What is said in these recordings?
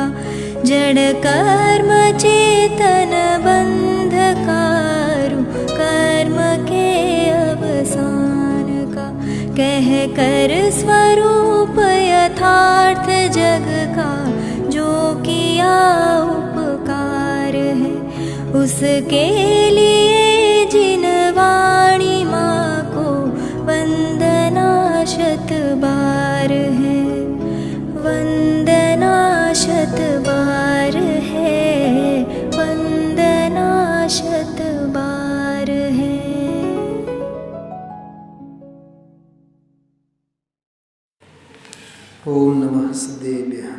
का जड़ कर्म चेतन बंधकारु कर्म के अवसान का कह कर स्वरूप यथार्थ जग का जो किया उपकार है उसके लिए जिन वाणी माँ को वंदना शत बार है वंदना शत बार है वंदना शत बार है। ओम नमः सदेभ्यः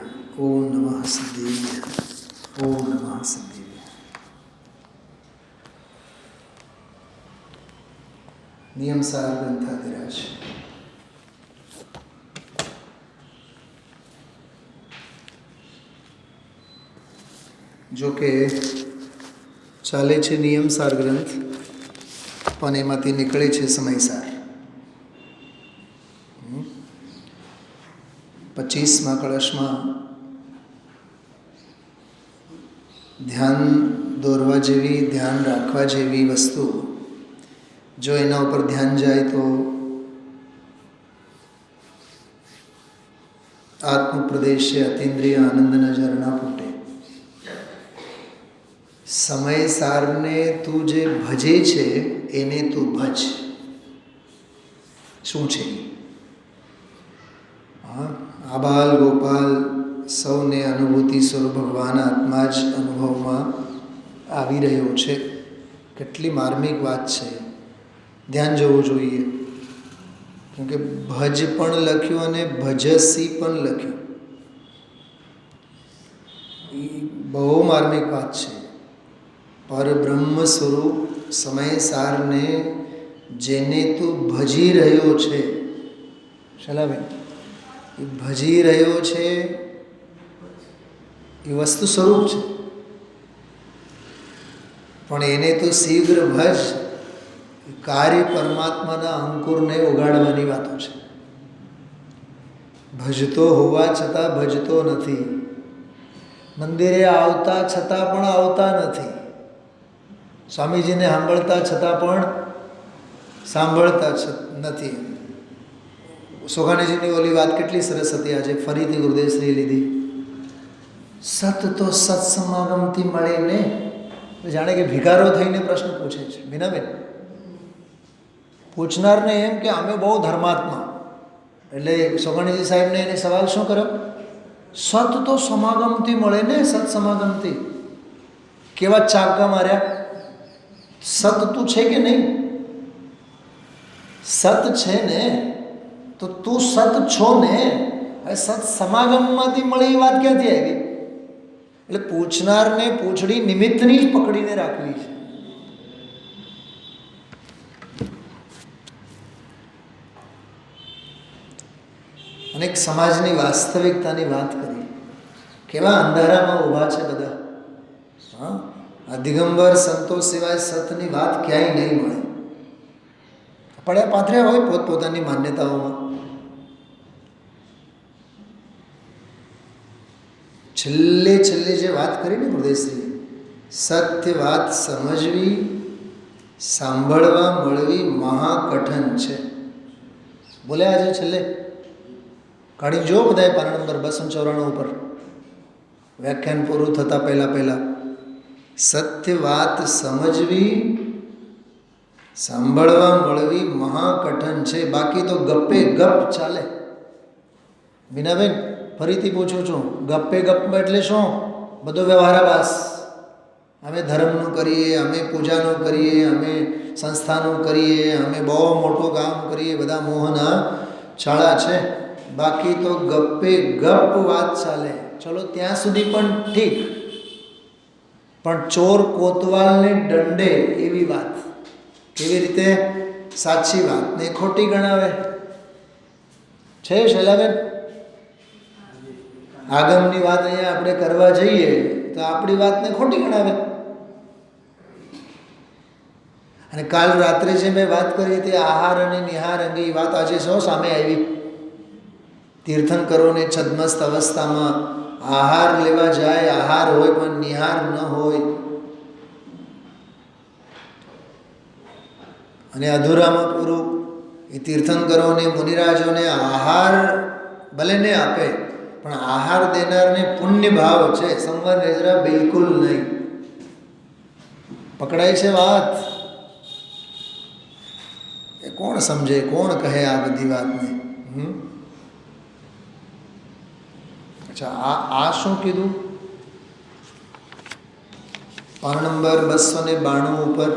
ओम नमः सदेभ्यः ओम नमः सदेभ्यः। नियमसार ग्रंथाधिराज जो के चाले छे नियमसार ग्रंथ पण एमांथी निकळे छे समयसार। 25માં કળશમાં ધ્યાન દોરવા જેવી ધ્યાન રાખવા જેવી વસ્તુ જો એના ઉપર ધ્યાન જાય તો આત્મપ્રદેશે અતિન્દ્રિય આનંદના ઝરણા ફૂટે। સમયસારને તું જે ભજે છે એને તું ભજ। શું છે? આબાલ ગોપાલ સૌને અનુભૂતિ સ્વરૂપ ભગવાન આત્મા જ અનુભવમાં આવી રહ્યો છે। કેટલી માર્મિક વાત છે, ધ્યાન જવું જોઈએ। કેમ કે ભજ પણ લખ્યું અને ભજસી પણ લખ્યું, એ બહુ માર્મિક વાત છે। પરબ્રહ્મ સ્વરૂપ સમયસારને જેને તું ભજી રહ્યો છે, શલાબેન, એ ભજી રહ્યો છે એ વસ્તુ સ્વરૂપ છે, પણ એને તો શીઘ્ર ભજ। કાર્ય પરમાત્માના અંકુરને ઉગાડવાની વાતો છે। ભજતો હોવા છતાં ભજતો નથી, મંદિરે આવતા છતાં પણ આવતા નથી, સ્વામીજીને સાંભળતા છતાં પણ સાંભળતા નથી। સોગાણીજીની ઓલી વાત કેટલી સરસ હતી, આજે ફરીથી ગુરુદેવશ્રીએ લીધી। સત તો સત્સમાગમથી મળે ને, જાણે કે ભિખારો થઈને પ્રશ્ન પૂછે છે। બીનાબેન, પૂછનારને એમ કે અમે બહુ ધર્માત્મા, એટલે સોગાણીજી સાહેબને એને સવાલ શું કર્યો? સત તો સમાગમથી મળે ને, સત્સમાગમથી। કેવા ચાબકા માર્યા? સત તું છે કે નહીં? સત છે ને, તો તું સત છો ને, સત સમાગમમાંથી મળી એ વાત ક્યાંથી આવી? એટલે પૂછનારને પૂછડી નિમિત્તની જ પકડીને રાખવી છે। અને એક સમાજની વાસ્તવિકતાની વાત કરી, કેવા અંધારામાં ઊભા છે બધા। હા, આ દિગંબર સંતો સિવાય સતની વાત ક્યાંય નહીં મળે। પડ્યા પાથર્યા હોય પોતપોતાની માન્યતાઓમાં। છેલ્લે જે વાત કરી ને ગુરુદેવશ્રીએ, સત્ય વાત સમજવી, સાંભળવા મળવી મહાકઠન છે, બોલ્યા આજે છેલ્લે। કાઢી જો બધાએ પાના નંબર 294 ઉપર વ્યાખ્યાન પૂરું થતાં પહેલાં સત્ય વાત સમજવી, સાંભળવા મળવી મહાકઠન છે, બાકી તો ગપ્પે ગપ ચાલે। બીનાબેન, ફરીથી પૂછું છું, ગપ્પે ગપ એટલે શું? બધો વ્યવહારાભાસ। અમે ધર્મનું કરીએ, અમે પૂજાનું કરીએ, અમે સંસ્થાનું કરીએ, અમે બહુ મોટું કામ કરીએ, બધા મોહના છાળા છે, બાકી તો ગપ્પે ગપ વાત ચાલે। ચલો ત્યાં સુધી પણ ઠીક, પણ ચોર કોતવાલને દંડે એવી વાત કેવી રીતે સાચી વાતને ખોટી ગણાવે છે? શૈલાબેન, આગમની વાત અહીંયા આપણે કરવા જઈએ તો આપણી વાતને ખોટી ગણાવે। અને કાલ રાત્રે જે મેં વાત કરી હતી આહાર અને નિહાર અંગે, એ વાત આજે સૌ સામે આવી। તીર્થંકરોને છદ્મસ્ત અવસ્થામાં આહાર લેવા જાય, આહાર હોય પણ નિહાર ન હોય, અને અધૂરામાં પૂરું. એ તીર્થંકરોને મુનિરાજોને આહાર ભલે ને આપે પણ આહાર દેનારને પુણ્ય ભાવ છે, સંવર નેજરા બિલકુલ નહીં. પકડાય છે વાત? એ કોણ સમજે, કોણ કહે આ બધી વાતને? અચ્છા, આ શું કીધું? પાન નંબર 292 ઉપર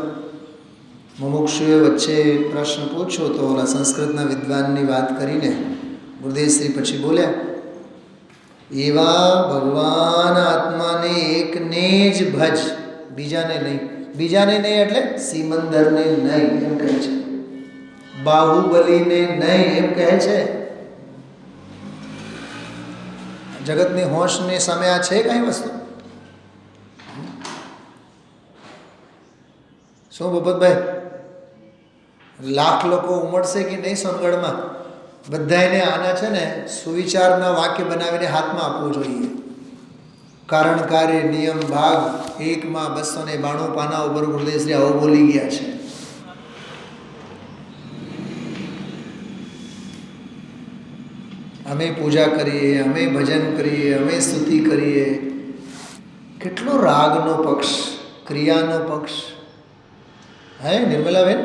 મુમુક્ષુએ વચ્ચે પ્રશ્ન પૂછ્યો તો ઓલા સંસ્કૃતના વિદ્વાનની વાત કરીને ગુરુદેવશ્રી પછી બોલ્યા, એવા ભગવાન આત્માને એકને જ ભજ, બીજાને નહીં. બીજાને નહીં એટલે સિમંદરને નહીં એમ કહે છે, બાહુબલીને નહીં એમ કહે છે. જગતની હોશની સામે આ છે કઈ વસ્તુ? શું ભૂપતભાઈ, લાખ લોકો ઉમડશે કે નહીં સોનગઢમાં? બધાને આના છે ને સુવિચારના વાક્ય બનાવીને હાથમાં આપવું જોઈએ. કારણ કાર્ય નિયમ ભાગ 1માં 292 પાના ઉપર ગુરુદેવશ્રી આવો બોલી ગયા છે. અમે પૂજા કરીએ, અમે ભજન કરીએ, અમે સ્તુતિ કરીએ, કેટલો રાગનો પક્ષ, ક્રિયાનો પક્ષ. હે નિર્મલાબેન?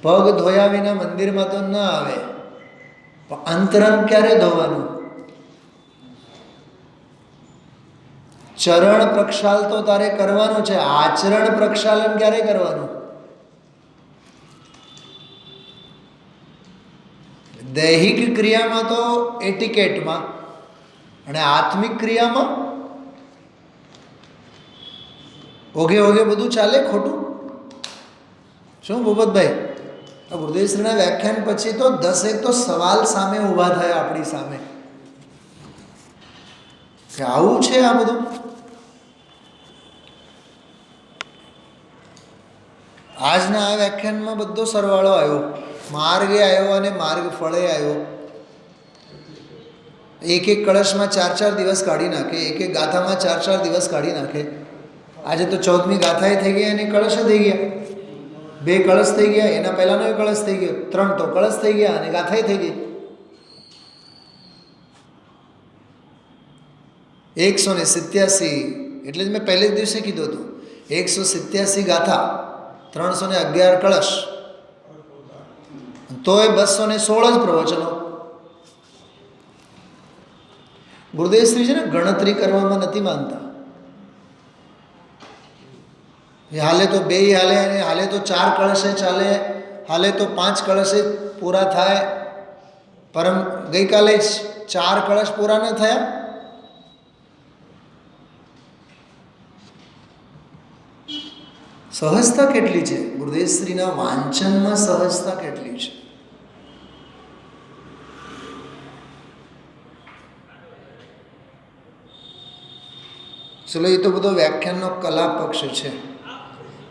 પગ ધોયા વિના મંદિરમાં તો ન આવે, પણ અંતરંગ ક્યારે ધોવાનું? ચરણ પ્રક્ષાલ તો તારે કરવાનું છે, આચરણ પ્રક્ષાલન ક્યારે કરવાનું? દૈહિક ક્રિયામાં તો એટિકેટમાં, અને આત્મિક ક્રિયામાં ઓઘે ઓઘે બધું ચાલે ખોટું. શું ભૂપતભાઈ, ગુરુદેવશ્રીના વ્યાખ્યાન પછી તો 10 તો સવાલ સામે ઊભા થયા આપણી સામે કે આવું છે આ બધું. આજના આ વ્યાખ્યાનમાં બધો સરવાળો આવ્યો, માર્ગે આવ્યો અને માર્ગ ફળે આવ્યો. એક એક કળશમાં 4-4 દિવસ કાઢી નાખે, એક એક ગાથામાં 4-4 દિવસ કાઢી નાખે. આજે તો 14મી ગાથાએ થઈ ગઈ અને કળશ થઈ ગયા, 2 કળશ થઈ ગયા, એના પહેલાનો કળશ થઈ ગયો, 3 તો કળશ થઈ ગયા અને ગાથાએ થઈ ગઈ. 187 એટલે જ મેં પહેલે જ દિવસે કીધું હતું, 187 ગાથા, 311 કળશ, તોય 216 જ પ્રવચનો. ગુરુદેવશ્રી છે ને ગણતરી કરવામાં નથી માનતા. હાલે તો 2 હાલે, અને હાલે તો 4 કળશે ચાલે, હાલે તો 5 કળશે પૂરા થાય. પરમ ગઈકાલે જ 4 કળશ પૂરા ન થયા. સહજતા કેટલી છે ગુરુદેવશ્રીના વાંચનમાં, સહજતા કેટલી છે. ચલો, એ તો બધો વ્યાખ્યાનનો કલા પક્ષ છે,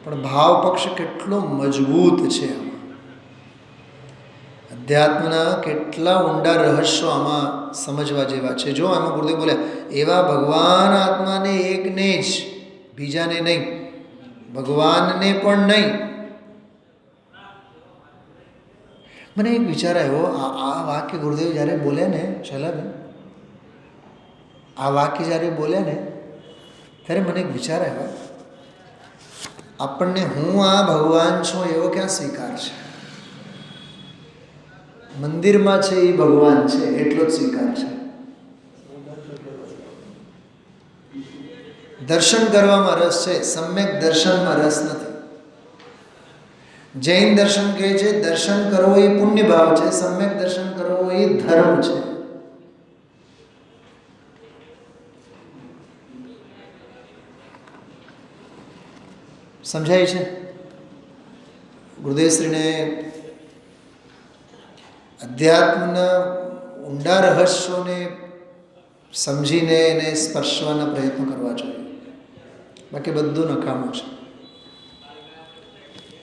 પણ ભાવ પક્ષ કેટલો મજબૂત છે. અધ્યાત્મના કેટલા ઊંડા રહસ્યો આમાં સમજવા જેવા છે. જો આમાં ગુરુદેવ બોલ્યા, એવા ભગવાન આત્માને એકને જ, બીજાને નહીં, ભગવાનને પણ નહીં. મને એક વિચાર આવ્યો, આ વાક્ય ગુરુદેવ જ્યારે બોલ્યા ને, શૈલાબેન, આ વાક્ય જ્યારે બોલ્યા ને ત્યારે મને એક વિચાર આવ્યો, આપણને હું આ ભગવાન છું એવો ક્યાં સ્વીકાર છે? મંદિરમાં છે એ ભગવાન છે એટલો જ સ્વીકાર છે. દર્શન કરવામાં રસ છે, સમ્યક દર્શનમાં રસ નથી. જૈન દર્શન કહે છે દર્શન કરવો એ પુણ્ય ભાવ છે, સમ્યક દર્શન કરવો એ ધર્મ છે. સમજાય છે? ગુરુદેવશ્રીને અધ્યાત્મના ઊંડા રહસ્યોને સમજીને એને સ્પર્શવાના પ્રયત્નો કરવા જોઈએ, બાકી બધું નકામું છે.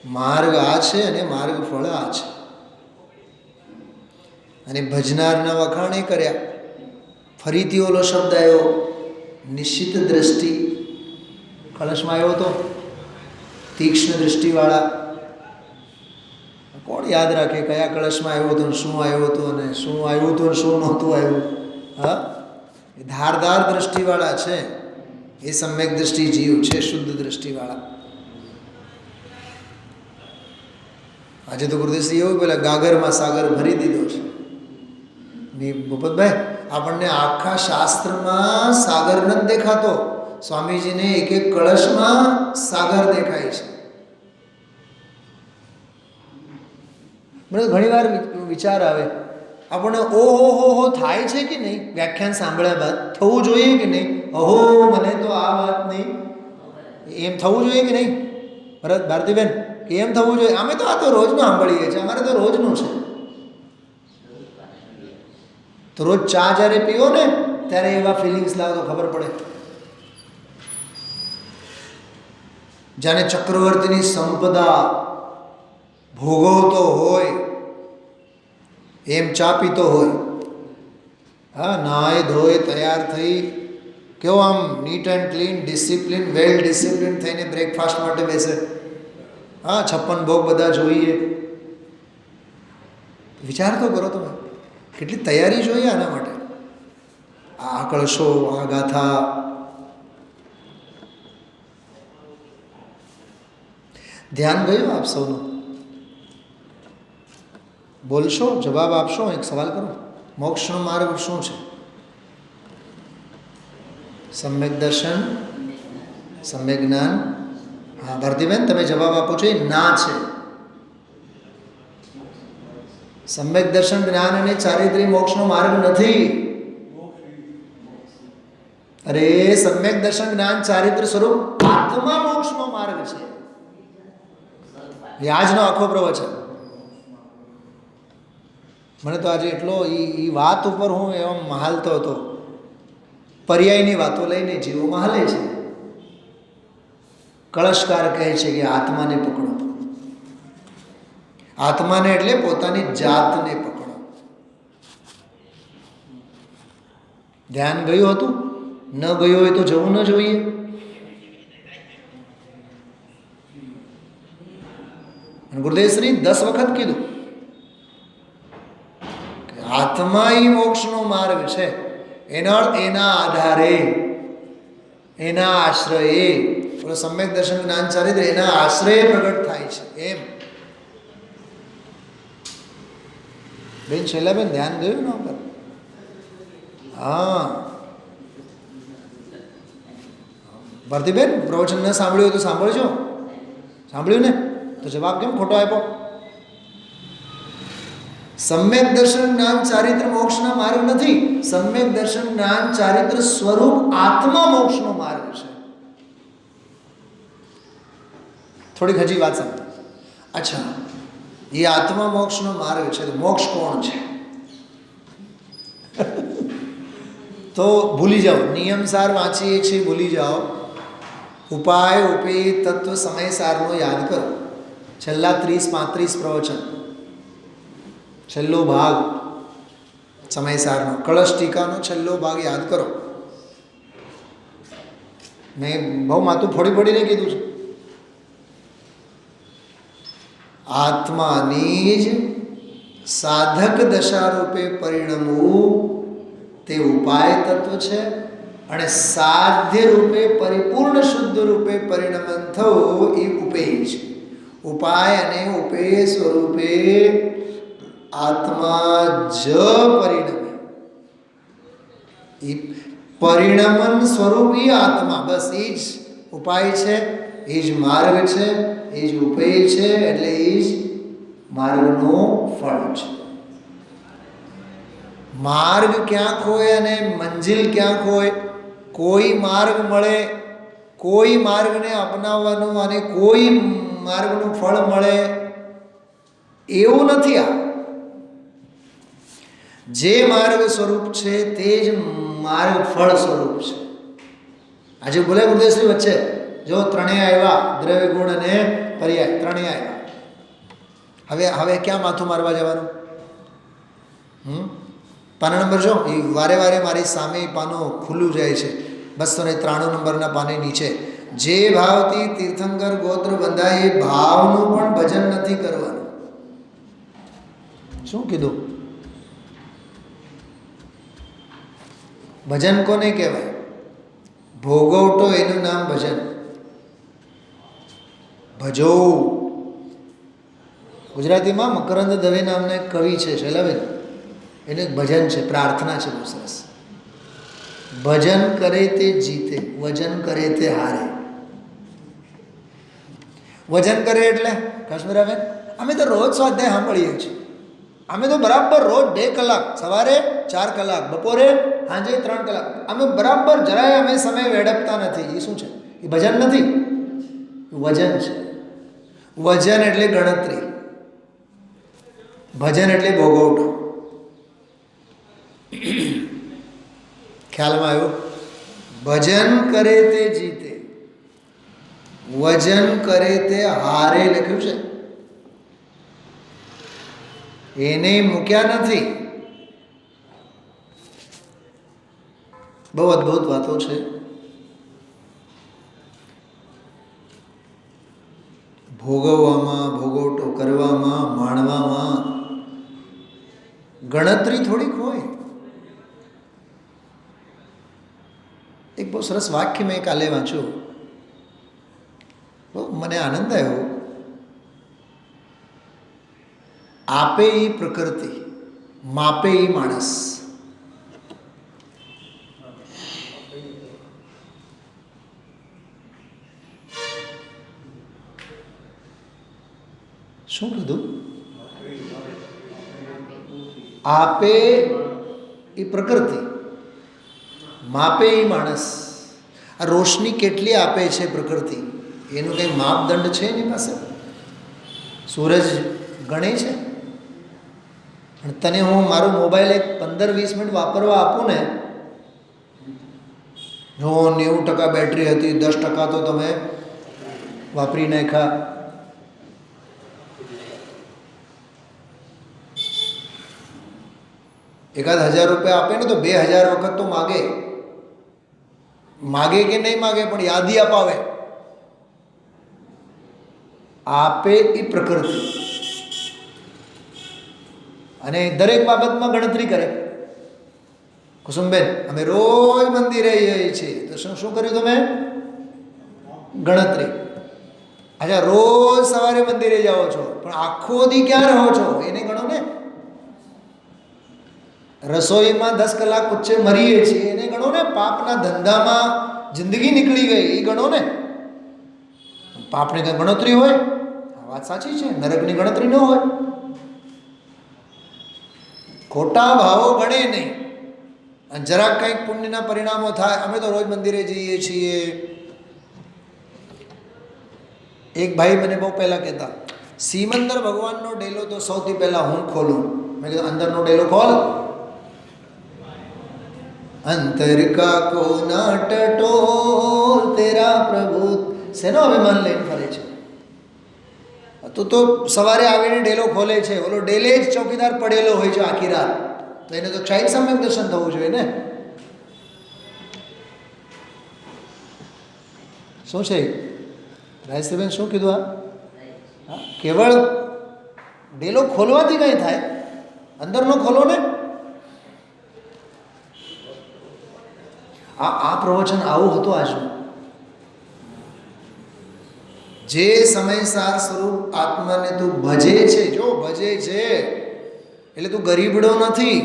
માર્ગ આ છે અને માર્ગ ફળ આ છે. અને ભજનારના વખાણ એ કર્યા. ફરીથી ઓલો શબ્દ આવ્યો, નિશ્ચિત દ્રષ્ટિ. કળશમાં આવ્યો તો તીક્ષ્ણ દ્રષ્ટિવાળા. કોણ યાદ રાખે કયા કળશમાં આવ્યો હતો, શું આવ્યો હતો, અને શું આવ્યું હતું ને શું નહોતું આવ્યું? હા, એ ધારદાર દ્રષ્ટિવાળા છે. એ સમ્યક દ્રષ્ટિ જીવ છે, શુદ્ધ દ્રષ્ટિવાળા. આજે તો ગુરુદેવશ્રી એવું પેલા ગાગરમાં સાગર ભરી દીધો છે. ભૂપતભાઈ, આપણને આખા શાસ્ત્રમાં સાગર નથી દેખાતો. સ્વામીજીને એક એક કળશમાં સાગર દેખાય છે. મને ઘણી વાર વિચાર આવે, આપણને ઓહો થાય છે કે નહીં? વ્યાખ્યાન સાંભળ્યા બાદ થવું જોઈએ કે નહીં? અહો, મને તો આ વાત નહીં, એમ થવું જોઈએ કે નહીં? ભરત, ભારતીબેન, એમ થવું જોઈએ. અમે તો આ તો રોજનું સાંભળીએ છીએ, અમારે તો રોજનું છે. તો રોજ ચા જ્યારે પીવો ને ત્યારે એવા ફિલિંગ્સ લાવો તો ખબર પડે. જાણે ચક્રવર્તીની સંપદા ભોગવતો હોય એમ ચા પીતો હોય. હા, નાય ધોય તૈયાર થઈ કેવો આમ neat and clean, discipline, well discipline થઈને બ્રેકફાસ્ટ માટે બેસે. હા, 56 ભોગ બધા જોઈએ. વિચાર તો કરો તમે, કેટલી તૈયારી જોઈએ આના માટે. આ કળશો, આ ગાથા. ધ્યાન ગયું આપ સૌનું? બોલશો, જવાબ આપશો. એક સવાલ કરો, મોક્ષનો માર્ગ શું છે? સમ્યક દર્શન, સમ્યક જ્ઞાન. હા ભારતીબેન, તમે જવાબ આપો છો. એ ના છે. સમ્યક દર્શન, જ્ઞાન અને ચારિત્ર્ય મોક્ષનો માર્ગ નથી. અરે, સમ્યક દર્શન, જ્ઞાન, ચારિત્ર્ય સ્વરૂપ આત્મા મોક્ષનો માર્ગ છે. એ આજનો આખો પ્રવચન. મને તો આજે એટલો એ વાત ઉપર હું એમ મહાલતો હતો. પર્યાયની વાતો લઈને જીવો મહાલે છે. કળશકાર કહે છે કે આત્માને પકડો. આત્માને એટલે પોતાની જાતને પકડો. ધ્યાન ગયું હતું? ન ગયું હોય તો જવું ન જોઈએ. ગુરુદેવશ્રી 10 વખત કીધું કે આત્મા એ મોક્ષનો માર્ગ છે. એના આધારે, એના આશ્રયે, સમ્યક દર્શન, જ્ઞાન, ચારિત્ર્ય એના આશ્રયે પ્રગટ થાય છે. એમ બેન શૈલાબેન, ધ્યાન ગયું ના પર? હા ભારતીબેન, પ્રવચન ન સાંભળ્યું હોય તો સાંભળજો. સાંભળ્યું ને? તો જવાબ કેમ ખોટો આપ્યો? સમ્યક દર્શન, જ્ઞાન, ચારિત્ર મોક્ષના માર્ગ નથી. સમ્યક દર્શન, જ્ઞાન, ચારિત્ર સ્વરૂપ આત્મા મોક્ષનો માર્ગ છે. થોડીક હજી વાત સમજો. અચ્છા, એ આત્મા મોક્ષનો માર્ગ છે. તો મોક્ષ કોણ છે? તો ભૂલી જાઓ, નિયમસાર વાંચીએ છીએ, ભૂલી જાઓ. ઉપાય, ઉપેય, તત્વ, સમય સારનો યાદ કરો. છેલ્લા 30-35 પ્રવચન, છેલ્લો ભાગ સમયસારનો, કળશ ટીકાનો છેલ્લો ભાગ યાદ કરો. મેં બહુ માથું ફોડીને કીધું છે. આત્માની જ સાધક દશા રૂપે પરિણમવું તે ઉપાય તત્વ છે. અને સાધ્ય રૂપે, પરિપૂર્ણ શુદ્ધ રૂપે પરિણમન થવું એ ઉપેય છે. ઉપાય અને ઉપેય સ્વરૂપે આત્મા જ પરિણમે. એ પરિણમન સ્વરૂપી આત્મા, બસ એ જ ઉપાય છે, એ જ માર્ગ છે, એ જ ઉપેય છે. એટલે એ જ માર્ગનો ફળ છે. માર્ગ ક્યાંક હોય અને મંજિલ ક્યાંક હોય. કોઈ માર્ગ મળે, કોઈ માર્ગને અપનાવવાનું અને કોઈ માર્ગનું ફળ મળે એવું નથી. આ જે માર્ગ સ્વરૂપ છે તે જ માર્ગ ફળ સ્વરૂપ છે. આજે બોલે ગુરુદેવશ્રી વચ્ચે જો ત્રણેય આવ્યા, દ્રવ્ય ગુણ અને પર્યાય ત્રણેય આવ્યા. હવે ક્યાં માથું મારવા જવાનું? પાના નંબર જો એ વારે વારે મારી સામે પાનું ખુલ્લું જાય છે. 293 નંબરના પાને નીચે, જે ભાવથી તીર્થંકર ગોત્ર બંધાય એ ભાવનું પણ ભજન નથી કરવાનું. શું કીધું? ભજન કોને કહેવાય? ભોગવટો એનું નામ ભજન. ભજો. ગુજરાતીમાં મકરંદ દવે નામના એક કવિ છે શૈલાબેન, એને એક ભજન છે, પ્રાર્થના છે બહુ સરસ. ભજન કરે તે જીતે, વજન કરે તે હારે. વજન કરે એટલે કાશ્મીરાબેન અમે તો રોજ સ્વાધ્યાય સાંભળીએ છીએ. અમે તો બરાબર રોજ 2 કલાક, સવારે 4 કલાક, બપોરે સાંજે 3 કલાક, અમે બરાબર જરાય અમે સમય વેડપતા નથી. એ શું છે? એ ભજન નથી, વજન છે. વજન એટલે ગણતરી, ભજન એટલે ભોગવટો. ખ્યાલમાં આવ્યું? ભજન કરે તે જીતે, વજન કરે તે હારે લખ્યું છે. એને મૂક્યા નથી. બહુ અદ્ભુત વાતો છે. ભોગવવામાં, ભોગવટો કરવામાં, માણવામાં ગણતરી થોડીક હોય. એક બહુ સરસ વાક્ય મેં કાલે વાંચ્યું, બહુ મને આનંદ આવ્યો. આપે ઈ પ્રકૃતિ, માપે ઈ માણસ. શું કીધું? આપે ઈ પ્રકૃતિ, માપે ઈ માણસ. આ રોશની કેટલી આપે છે પ્રકૃતિ, એનું કંઈ માપદંડ છે એની પાસે? સૂરજ ગણે છે? અને તને હું મારો મોબાઈલ એક 15-20 મિનિટ વાપરવા આપું ને, જો 90% બેટરી હતી, 10% તો તમે વાપરી નાખ્યા. એકાદ 1000 રૂપિયા આપે ને તો 2000 વખત તો માગે. માગે કે નહીં માગે પણ યાદી અપાવે. આપે એ પ્રકૃતિ, અને દરેક બાબતમાં ગણતરી કરે. કુસુમબેન અમે રોજ મંદિરે જઈએ છીએ તો શું કર્યું તમે? ગણતરી. અચ્છા, રોજ સવારે મંદિરે જાઓ છો પણ આખો દી ક્યાં રહો છો એને ગણો ને. રસોઈમાં 10 કલાક ઉચ્ચે મરીએ છીએ એને ગણો ને. પાપના ધંધામાં જિંદગી નીકળી ગઈ એ ગણો ને. પાપની કંઈ ગણતરી હોય? આ વાત સાચી છે, નરકની ગણતરી ન હોય. ખોટા ભાવો ગણે નહીં, અને જરાક કંઈક પુણ્યના પરિણામો થાય. અમે તો રોજ મંદિરે જઈએ છીએ. એક ભાઈ મને બહુ પહેલાં કહેતા, સિમંદર ભગવાનનો ડેલો તો સૌથી પહેલાં હું ખોલું. મેં કીધું અંદરનો ડેલો ખોલ. અંતર કા કોના ટટોલ તેરા પ્રભુ. શેનો અભિમાન લઈને ફરે છે? તું તો સવારે આવીને ડેલો ખોલે છે, ઓલો ડેલે જ ચોકીદાર પડેલો હોય છે આખી રાત, તો એને તો ક્ષાયિક સમ્યક દર્શન થવું જોઈએ ને. શું છે રાજેશબેન, શું કીધું? આ કેવળ ડેલો ખોલવાથી કંઈ થાય? અંદરનો ખોલો ને. આ પ્રવચન આવું હતું આજનું. જે સમયસાર સ્વરૂપ આત્માને તું ભજે છે, જો ભજે છે એટલે તું ગરીબડો નથી.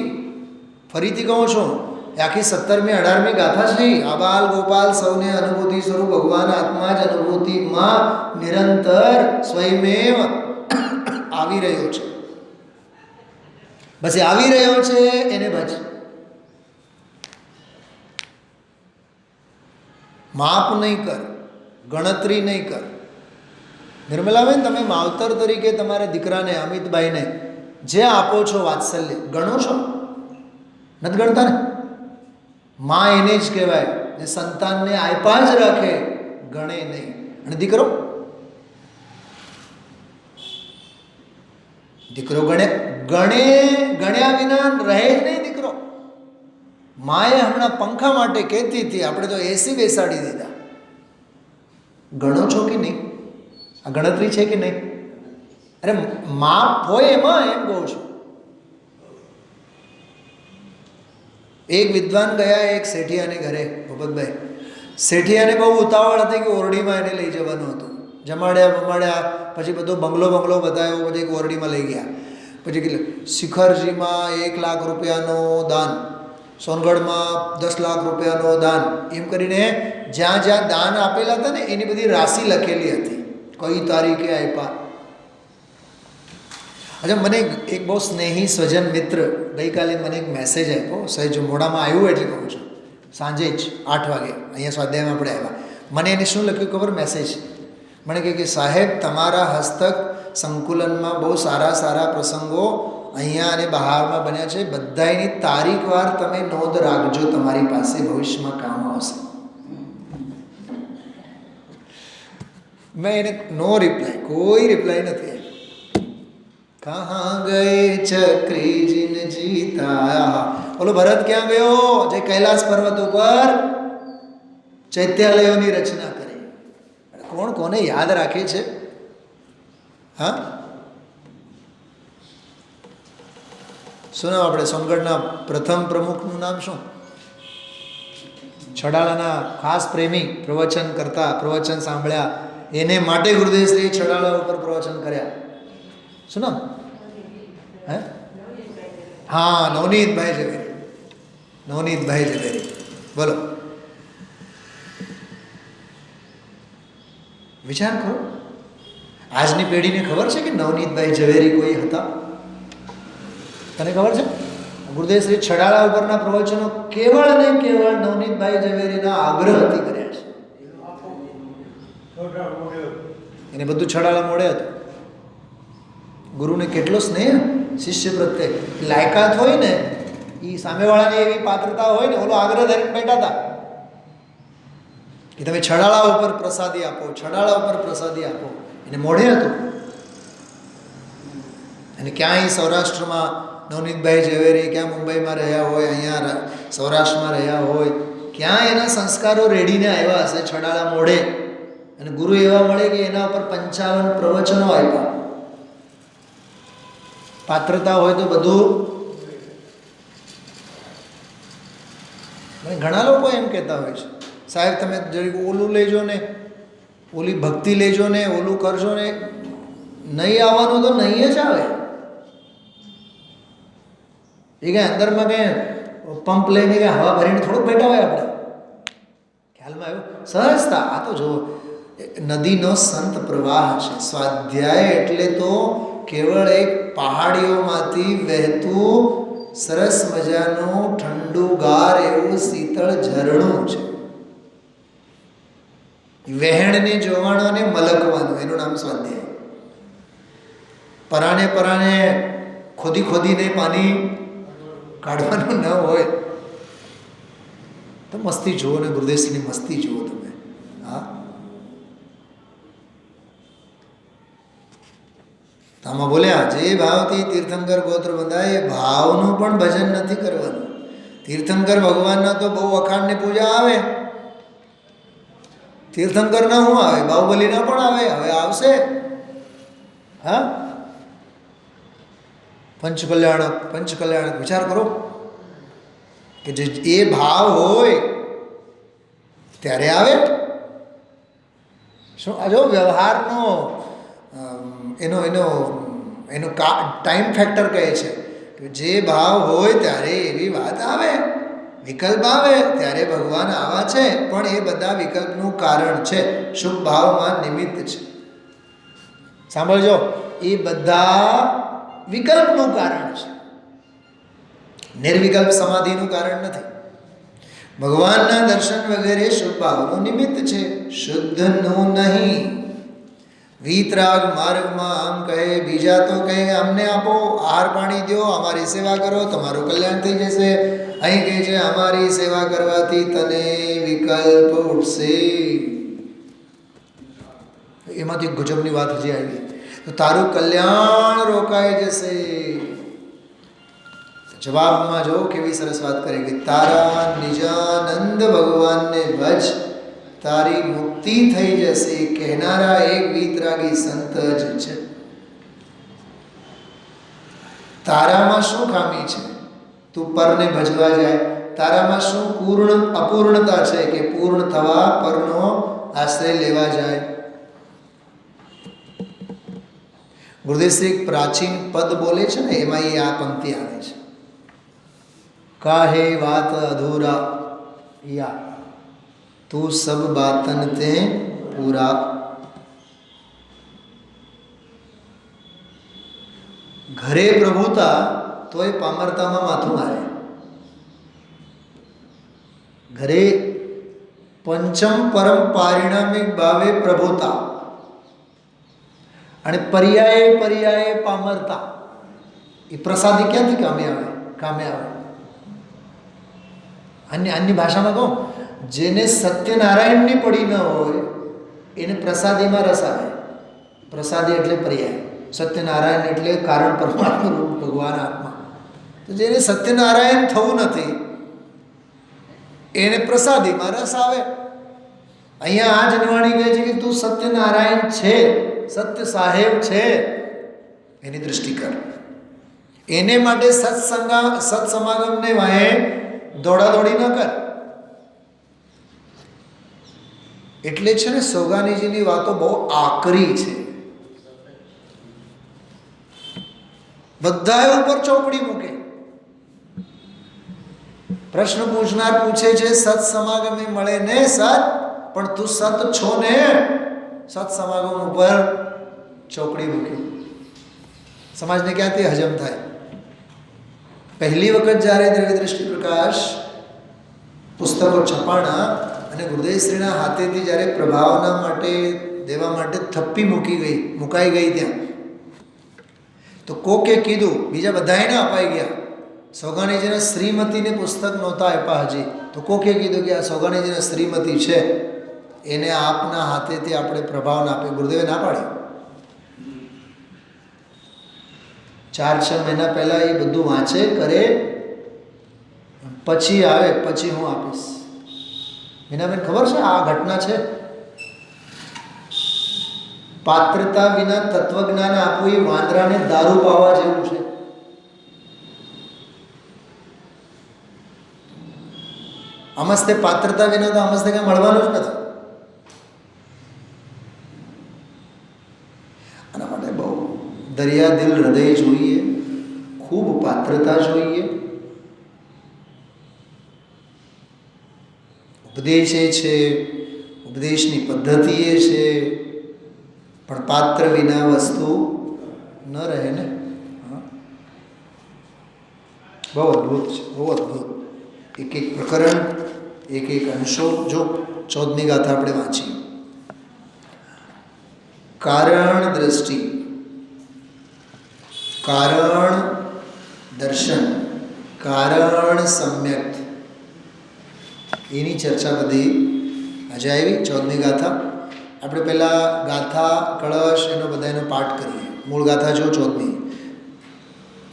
ફરીથી કહું છું, એ આખી 17મી 18મી ગાથા છે. આબાલ ગોપાલ સૌને અનુભૂતિ સ્વરૂપ ભગવાન આત્મા જ અનુભૂતિમાં નિરંતર સ્વયમેવ આવી રહ્યો છે. બસ એ આવી રહ્યો છે એને ભજ. માપ નહીં કર, ગણતરી નહીં કર. નિર્મલાબેન, તમે માવતર તરીકે તમારા દીકરાને અમિતભાઈને જે આપો છો વાત્સલ્ય, ગણો છો? નથી ગણતા ને. માં એને જ કહેવાય જે સંતાનને આપ્યા જ રાખે, ગણે નહીં. અને દીકરો ગણ્યા વિના રહે જ નહીં દીકરો. માએ હમણાં પંખા માટે કહેતી હતી, આપણે તો એસી બેસાડી દીધા. ગણો છો કે નહીં? આ ગણતરી છે કે નહીં? અરે માપ હોય એમાં, એમ કહું છું. એક વિદ્વાન ગયા એક શેઠિયાને ઘરે. ભૂપતભાઈ, શેઠિયાને બહુ ઉતાવળ હતી કે ઓરડીમાં એને લઈ જવાનું હતું. જમાડ્યા, પછી બધો બંગલો બતાવ્યો, પછી એક ઓરડીમાં લઈ ગયા. પછી કે શિખરજીમાં 1 લાખ રૂપિયાનો દાન, સોનગઢમાં 10 લાખ રૂપિયાનો દાન, એમ કરીને જ્યાં જ્યાં દાન આપેલા હતા ને એની બધી રાશિ લખેલી હતી, કઈ તારીખે આપ્યા. અચ્છા, મને એક બહુ સ્નેહી સ્વજન મિત્ર ગઈકાલે મને એક મેસેજ આપ્યો. સહેજ મોડામાં આવ્યું એટલે કહું છું, સાંજે જ 8 વાગે અહીંયા સ્વાધ્યાયમાં આપણે આવ્યા. મને એને શું લખ્યું ખબર? મેસેજ મને કહે કે સાહેબ, તમારા હસ્તક સંકુલનમાં બહુ સારા પ્રસંગો અહીંયા અને બહારમાં બન્યા છે. બધાની તારીખવાર તમે નોંધ રાખજો, તમારી પાસે ભવિષ્યમાં કામ આવશે. મેં એને નો રિપ્લાય, કોઈ રિપ્લાય નથી આપ્યો. કહા ગયે ચક્રી જીન જીતા. બોલો, ભરત ક્યાં ગયો? જે કૈલાસ પર્વત ઉપર ચૈત્યાલયોની રચના કરી. કોણ કોને યાદ રાખે છે? હા, શું નામ? આપણે સોનગઢના પ્રથમ પ્રમુખનું નામ શું? છડાલાના ખાસ પ્રેમી, પ્રવચન કરતા, પ્રવચન સાંભળ્યા એને માટે ગુરુદેવશ્રી છડાલા ઉપર પ્રવચન કર્યા. શું નામ? હે? હા, નવનીતભાઈ ઝવેરી. બોલો, વિચાર કરો. આજની પેઢીને ખબર છે કે નવનીતભાઈ ઝવેરી કોઈ હતા? તને ખબર છે? ગુરુદેવ શ્રી છડાલા ઉપરના પ્રવચનો કેવળ ને કેવળ નવનીતભાઈ ઝવેરીના આગ્રહથી કર્યા છે. એને બધું છડાલા મોડે હતું. ગુરુને કેટલો સ્નેહ શિષ્ય પ્રત્યે, લાયકાત હોય ને, એ સામેવાળાની એવી પાત્રતા હોય ને, ઓલો આગ્રહ ધરીને બેઠા હતા કે તમે છડાલા ઉપર પ્રસાદી આપો. એને મોઢે હતું. અને ક્યાંય સૌરાષ્ટ્રમાં નવનીતભાઈ ઝવેરી, ક્યાં મુંબઈમાં રહ્યા હોય, અહીંયા સૌરાષ્ટ્રમાં રહ્યા હોય, ક્યાં એના સંસ્કારો રેડીને આવ્યા હશે છડાલા મોઢે. અને ગુરુ એવા મળે કે એના ઉપર 55 પ્રવચનો આપ્યા. પાત્રતા હોય તો બધું. ઘણા લોકો એમ કહેતા હોય છે, સાહેબ તમે જરીક ઓલું લેજો ને, ઓલી ભક્તિ લેજો ને, ઓલું કરજો ને. નહીં આવવાનું તો નહીં જ આવે. એ કંઈ અંદરમાં કંઈ પંપ લઈને કંઈ હવા ભરીને થોડુંક બેઠા હોય આપણે. ખ્યાલમાં આવ્યું? સહજતા. આ તો જો નદીનો સંત પ્રવાહ છે. સ્વાધ્યાય એટલે તો કેવળ એક પહાડીઓમાંથી વહેતું સરસ મજાનું ઠંડુગાર એવું શીતળ ઝરણું છે. વહેણને જોવાનું અને મલકવાનું, એનું નામ સ્વાધ્યાય. પરાણે ખોદીને પાણી કાઢવાનું ન હોય તો મસ્તી જુઓ ને, ગુરુદેવશ્રીની મસ્તી જુઓ તમે. હા, આમાં બોલ્યા, જે ભાવથી તીર્થંકર ગોત્ર બંધાય એ ભાવનું પણ ભજન નથી કરવાનું. તીર્થંકર ભગવાનના તો બહુ અખાંડની પૂજા આવે. તીર્થંકર ના શું આવે? બાહુબલીના પણ આવે. હવે આવશે. હા, પંચકલ્યાણક વિચાર કરો કે જે એ ભાવ હોય ત્યારે આવે. શું આ જો વ્યવહારનો એનો ટાઈમ ફેક્ટર કહે છે કે જે ભાવ હોય ત્યારે એવી વાત આવે, વિકલ્પ આવે ત્યારે ભગવાન આવા છે. પણ એ બધા વિકલ્પનું કારણ છે, શુભ ભાવમાં નિમિત્ત છે. સાંભળજો, એ બધા વિકલ્પનું કારણ છે, નિર્વિકલ્પ સમાધિનું કારણ નથી. ભગવાનના દર્શન વગેરે શુભ ભાવનું નિમિત્ત છે, શુદ્ધનું નહીં. વીતરાગ માર્ગમાં આમ કહે, બીજા તો કહે અમને આપો, આહાર પાણી દો, અમારી સેવા કરો, તમારું કલ્યાણ થઈ જશે. અહીં કહે છે અમારી સેવા કરવાથી તને વિકલ્પ ઉઠશે. એમાંથી ગજબની વાત હજી આવી, તો તારું કલ્યાણ રોકાઈ જશે. જવાબમાં જો કેવી સરસ વાત કરી કે તારા નિજાનંદ ભગવાનને ભજ, તારી મુક્તિ થઈ જશે. કહેનારા એક વિતરાગી સંત જ છે. તારામાં શું ખામી છે? તું પરને ભજવા જાય. તારામાં શું અપૂર્ણતા છે કે પૂર્ણ થવા પરનો આશ્રય લેવા જાય? ગુરુદેવ શ્રી એક પ્રાચીન પદ બોલે છે ને, એમાં એ આ પંક્તિ આવે છે, કાહે વાત અધૂરા યા તું સબ બાતન તે પૂરા. ઘરે પ્રભુતા તોય પામરતામાં માથું મારે. ઘરે પંચમ પરમ પારિણામિક ભાવે પ્રભુતા અને પર્યાયે પામરતા. એ પ્રસાદી ક્યાંથી કામે આવે? અન્ય ભાષામાં કહું, જેને સત્યનારાયણની પડી ન હોય એને પ્રસાદીમાં રસ આવે. પ્રસાદી એટલે પર્યાય, સત્યનારાયણ એટલે કારણ પરમાત્મા રૂપ ભગવાન આત્મા. તો જેને સત્યનારાયણ થવું નથી એને પ્રસાદીમાં રસ આવે. અહીંયા આ જ નિવાણી કહે છે કે તું સત્યનારાયણ છે, સત્ય સાહેબ છે, એની દૃષ્ટિ કર. એને માટે સત્સમાગમને વાહે દોડાદોડી ન કર. એટલે છે ને સોગાનીજીની વાતો બહુ આકરી છે. બધા ઉપર ચોપડી મૂકે. પ્રશ્ન પૂછનાર પૂછે છે સત સમાગમે મળે ને સત, પણ તું સત છો ને? સત સમાગમ ઉપર ચોપડી મૂકી. સમાજને ક્યાંથી હજમ થાય? પહેલી વખત જ્યારે દ્રવ્ય દ્રષ્ટિ પ્રકાશ પુસ્તકો છપાણા અને ગુરુદેવશ્રીના હાથેથી જ્યારે પ્રભાવના માટે દેવા માટે થપ્પી મુકાઈ ગઈ ત્યાં, તો કોકે કીધું, બીજા બધાને અપાઈ ગયા. સોગાણીજીના શ્રીમતીને પુસ્તક નહોતા આપ્યા હજી, તો કોકે કીધું કે આ સોગાણીજીના શ્રીમતી છે, એને આપના હાથેથી આપણે પ્રભાવના આપીએ. ગુરુદેવે ના પાડી. 4-6 મહિના પહેલાં એ બધું વાંચે કરે, પછી આવે, પછી હું આપીશ. મીનાબેન ખબર છે આ ઘટના છે? પાત્રતા વિના તત્વજ્ઞાન આપવું એ વાંદરાને દારૂ પાવા જેવું છે. અમસ્તે પાત્રતા વિના તો અમસ્તે કંઈ મળવાનું જ નથી. આના માટે બહુ દરિયા દિલ હૃદય જોઈએ, ખૂબ પાત્રતા જોઈએ. ઉપદેશ એ છે, ઉપદેશની પદ્ધતિ એ છે, પણ પાત્ર વિના વસ્તુ ન રહે ને. બહુ અદ્ભુત છે, બહુ અદ્ભુત. એક એક પ્રકરણ, એક અંશો. જો 14મી ગાથા આપણે વાંચીએ. કારણ દ્રષ્ટિ, કારણ દર્શન, કારણ સમ્યક, એની ચર્ચા બધી આજે આવી. 14મી ગાથા આપણે પહેલાં ગાથા કળશ એનો બધાનો પાઠ કરીએ. મૂળ ગાથા જો 14મી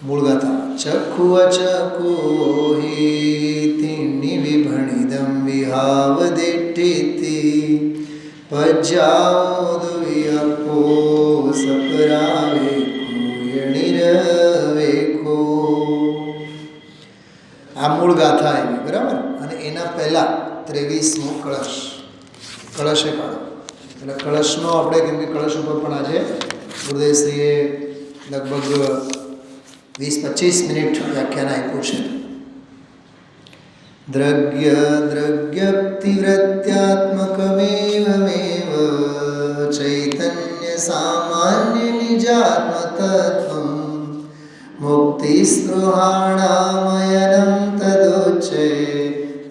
મૂળ ગાથા. ચકુવચકુહિતિ નિવિભણિદમ વિહાવ દિઠિતિ પજ્જાઉદવિયકો સપરાવે કુયણિરવેકો. આ મૂળ ગાથા આવી, બરાબર. અને એના પહેલાં 23મો કળશ. કળશે કાઢો એટલે કળશનો આપણે, કેમ કે કળશ ઉપર પણ આજે ગુરુદેવશ્રીએ લગભગ 20-25 મિનિટ વ્યાખ્યાન આપ્યું છે. દ્રગ્યપ્તિવૃત્યાત્મકમેવમેવ ચૈતન્ય સામાન્ય નિજાત્મતત્વં મુક્તિસ્પૃહાણામયનં તદુચ્ચે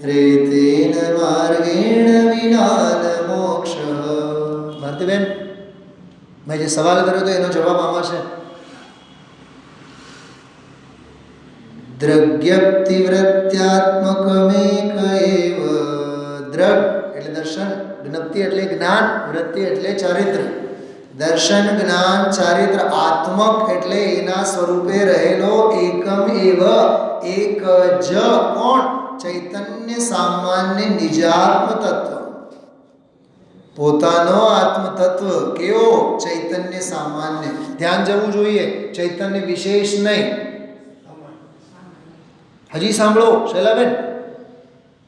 રેતેન માર્ગેણ વિના મોક્ષ. ભારતીબેન, મેં જે સવાલ કર્યો હતો એનો જવાબ આમાં છે. દ્રગ્યપ્તિવૃત્યાત્મકમેક એવ. દ્રગ એટલે દર્શન, જ્ઞપ્તિ એટલે જ્ઞાન, વૃત્તિ એટલે ચારિત્ર. દર્શન જ્ઞાન ચારિત્ર આત્મક એટલે એના સ્વરૂપે રહેલો એકમ એવ એક જ કોણ? ચૈતન્ય સામાન્ય નિજાત્મ તત્વ. પોતાનો આત્મ તત્વ કેવો? ચૈતન્ય સામાન્ય. ધ્યાન જવું જોઈએ, ચૈતન્ય વિશેષ નહીં. હજી સાંભળો શૈલાબેન,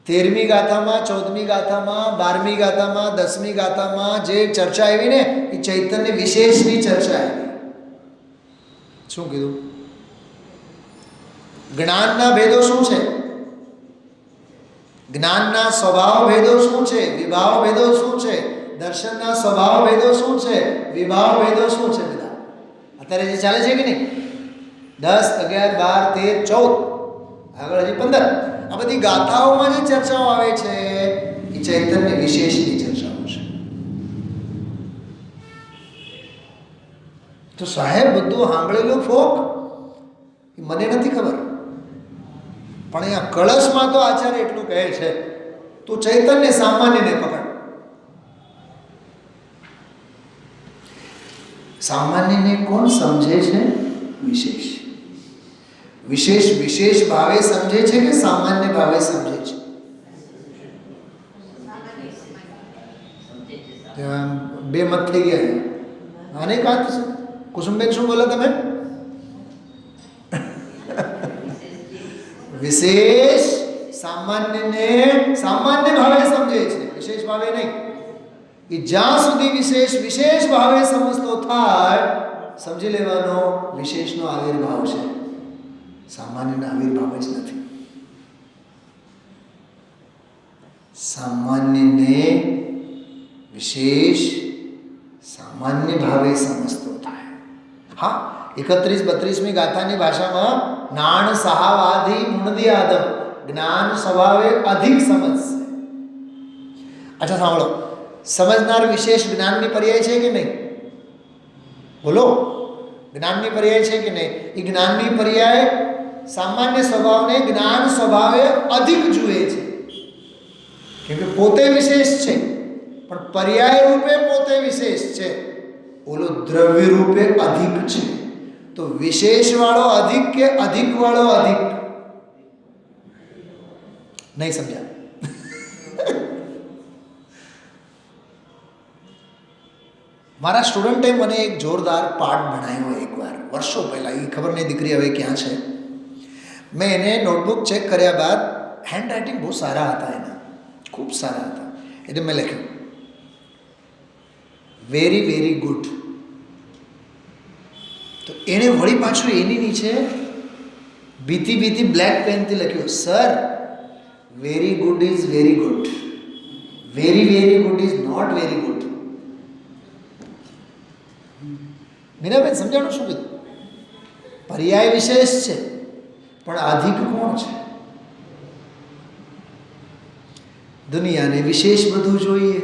13મી ગાથામાં, 14મી ગાથામાં, 12મી ગાથામાં, 10મી ગાથામાં જે ચર્ચા આવી ને એ ચૈતન્ય વિશેષની ચર્ચા આવી. શું કીધું? જ્ઞાનના ભેદો શું છે? જ્ઞાનના સ્વભાવ ભેદો શું છે? વિભાવ ભેદો શું છે? દર્શનના સ્વભાવ ભેદો શું છે? વિભાવ ભેદો શું છે? બધા અત્યારે જે ચાલે છે કે નહીં, 10, 11, 12, 13, 14, આગળ હજી 15, આ બધી ગાથાઓમાં જે ચર્ચાઓ આવે છે એ ચૈતન્ય વિશેષની ચર્ચાઓ છે. તો સાહેબ બધું સાંભળેલું ફોક મને નથી ખબર, પણ અહીંયા કળશમાં તો આચાર્ય એટલું કહે છે, તું ચૈતન્ય સામાન્યને પકડ. સામાન્યને કોણ સમજે છે? વિશેષ. વિશેષ વિશેષ ભાવે સમજે છે કે સામાન્ય ભાવે સમજે છે? બે મત થઈ ગયા. આને કાં છે કુસુમબેન, શું બોલો તમે? વિશેષ સામાન્યને સામાન્ય ભાવે સમજે છે, વિશેષ ભાવે નહીં. એ જ્યાં સુધી વિશેષ વિશેષ ભાવે સમજતો થાય, સમજી લેવાનો વિશેષનો આવિર્ભાવ છે, સામાન્યના આવિર્ભાવ જ નથી. સામાન્યને વિશેષ સામાન્ય ભાવે સમજતો થાય. હા, 31-32મી ગાથાની ભાષામાં જ્ઞાન સહાવાધી મુણદી આદમ, જ્ઞાન સ્વભાવે અધિક સમજશે. અચ્છા સાંભળો, સમજનાર વિશેષ જ્ઞાનની પર્યાય છે કે નહીં? બોલો, જ્ઞાનની પર્યાય છે કે નહીં? એ જ્ઞાનની પર્યાય સામાન્ય સ્વભાવને જ્ઞાન સ્વભાવે અધિક જુએ છે, કેમ કે પોતે વિશેષ છે, પણ પર્યાય રૂપે પોતે વિશેષ છે. ઓલો દ્રવ્ય રૂપે અધિક છે. તો વિશેષ વાળો અધિક કે અધિક વાળો અધિક? નહીં સમજ્યા? મારા સ્ટુડન્ટે મને એક જોરદાર પાઠ ભણાવ્યો એકવાર, વર્ષો પહેલાં. એ ખબર નહીં દીકરી હવે ક્યાં છે. મેં એને નોટબુક ચેક કર્યા બાદ, હેન્ડ રાઇટિંગ બહુ સારા હતા એના, ખૂબ સારા હતા. એટલે મેં લખ્યું વેરી વેરી ગુડ. તો એણે વળી પાછું એની નીચે બીતી બ્લેક પેનથી લખ્યું, sir very good is very good, very very good is not very good. Miraben સમજાણું શું કીધું? પર્યાય વિશેષ છે, પણ અધિક કોણ છે? દુનિયાને વિશેષ બધું જોઈએ.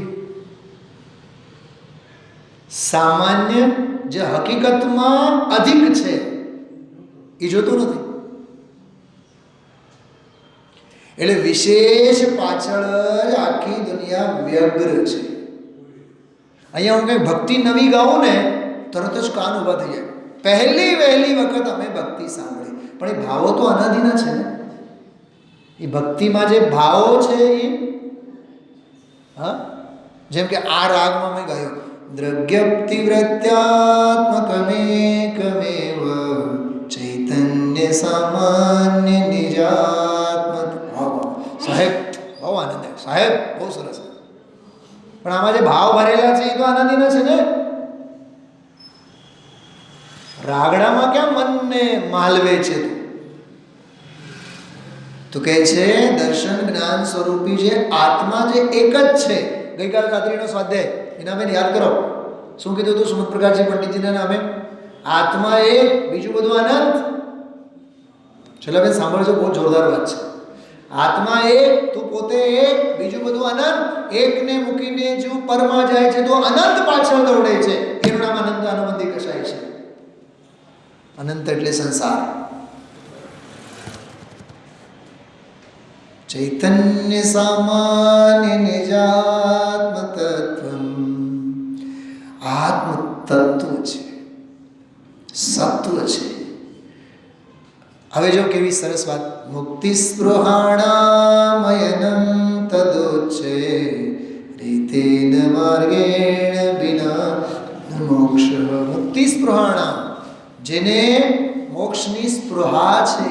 સામાન્ય જે હકીકતમાં અધિક છે એ જોતું નથી. એટલે વિશેષ પાછળ જ આખી દુનિયા વ્યગ્ર છે. અહીંયા હું કંઈ ભક્તિ નવી ગાઉં ને તરત જ કાન ઊભા થઈ જાય. પહેલી વહેલી વખત અમે ભક્તિ સાંભળી, પણ એ ભાવો તો અનાદિના છે ને. એ ભક્તિમાં જે ભાવો છે એ, હા, જેમ કે આ રાગમાં મેં ગાયો, દ્રગ્યપ્તિવ્રત્યાત્મકમેકમેવ ચૈતન્ય સામાન્ય નિજાત્મ. સાહેબ બહુ આનંદ આવ્યો, સાહેબ બહુ સરસ. પણ આમાં જે ભાવ ભરેલા છે એ તો આનંદીના છે ને. રાગડામાં ક્યાં મનને માલવે છે? તો કહે છે દર્શન જ્ઞાન સ્વરૂપી જે આત્મા જે એક જ છે. ગઈકાલ રાત્રિનો સ્વાધ્યાય એના બેન યાદ કરો, શું કીધું હતું સુમંત પ્રકાશજી પંડિતજીના નામે? આત્મા એક, બીજું બધું અનંત. ચલો બેન સાંભળજો, બહુ જોરદાર વાત છે. આત્મા એક, તું પોતે એક, બીજું બધું અનંત. એકને મૂકીને જો પરમાં જાય છે તો અનંત પાછળ દોડે છે. એનું નામ અનંત અનુબંધી કશાય છે. અનંત એટલે સંસાર. ચૈતન્ય સામાન્ય નિજાત્મ તત્વમ આત્મ તત્વ છે, સત્વ છે. હવે જો કેવી સરસ વાત, મુક્તિ સ્પૃહાણામયનમ તદોચ્ચે રીતેન માર્ગેણ વિના મોક્ષ. મુક્તિ સ્પૃહાણામ, જેને મોક્ષની સ્પૃહા છે.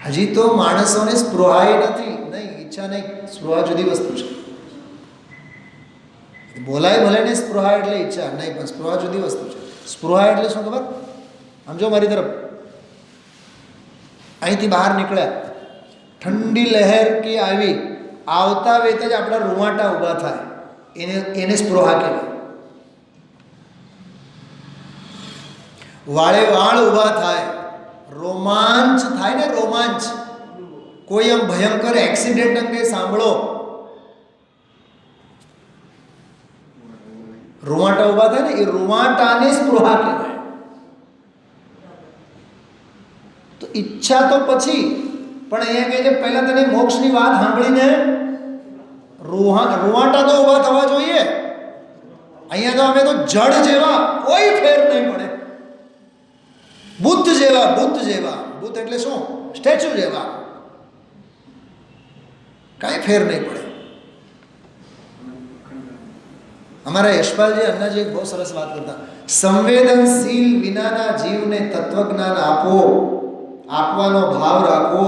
હજી તો માણસોને સ્પૃહાય નથી. નહીં, ઈચ્છા નહીં. સ્પૃહા જુદી વસ્તુ છે. બોલાય ભલે ને સ્પૃહા એટલે ઈચ્છા નહીં, પણ સ્પૃહા જુદી વસ્તુ છે. સ્પૃહા એટલે શું ખબર? સમજો મારી તરફ. અહીંથી બહાર નીકળ્યા, ઠંડી લહેર કે આવી, આવતા વેત જ આપણા રૂવાટા ઊભા થાય, એને સ્પૃહા કહેવાય. વાળે વાળ ઊભા થાય, રોમાંચ થાય ને, રોમાંચ. કોઈ એમ ભયંકર એક્સિડન્ટ અંગે સાંભળો, રૂવાટા ઊભા થાય ને, એ રૂવાટાને સ્પૃહા કહેવાય. તો ઈચ્છા તો પછી, પણ અહીંયા કહે છે પહેલા તને મોક્ષની વાત સાંભળીને રૂવાટા તો ઊભા થવા જોઈએ. અહીંયા તો અમે તો જડ જેવા, કોઈ ફેર નહીં પડે. બુદ્ધ જેવા, બુદ્ધ જેવા. બુદ્ધ એટલે શું? સ્ટેચ્યુ જેવા, કાંઈ ફેર નહીં પડે. અમારા યશપાલજી અન્નાજી બહુ સરસ વાત કરતા, સંવેદનશીલ વિનાના જીવને તત્વજ્ઞાન આપો, આપવાનો ભાવ રાખો,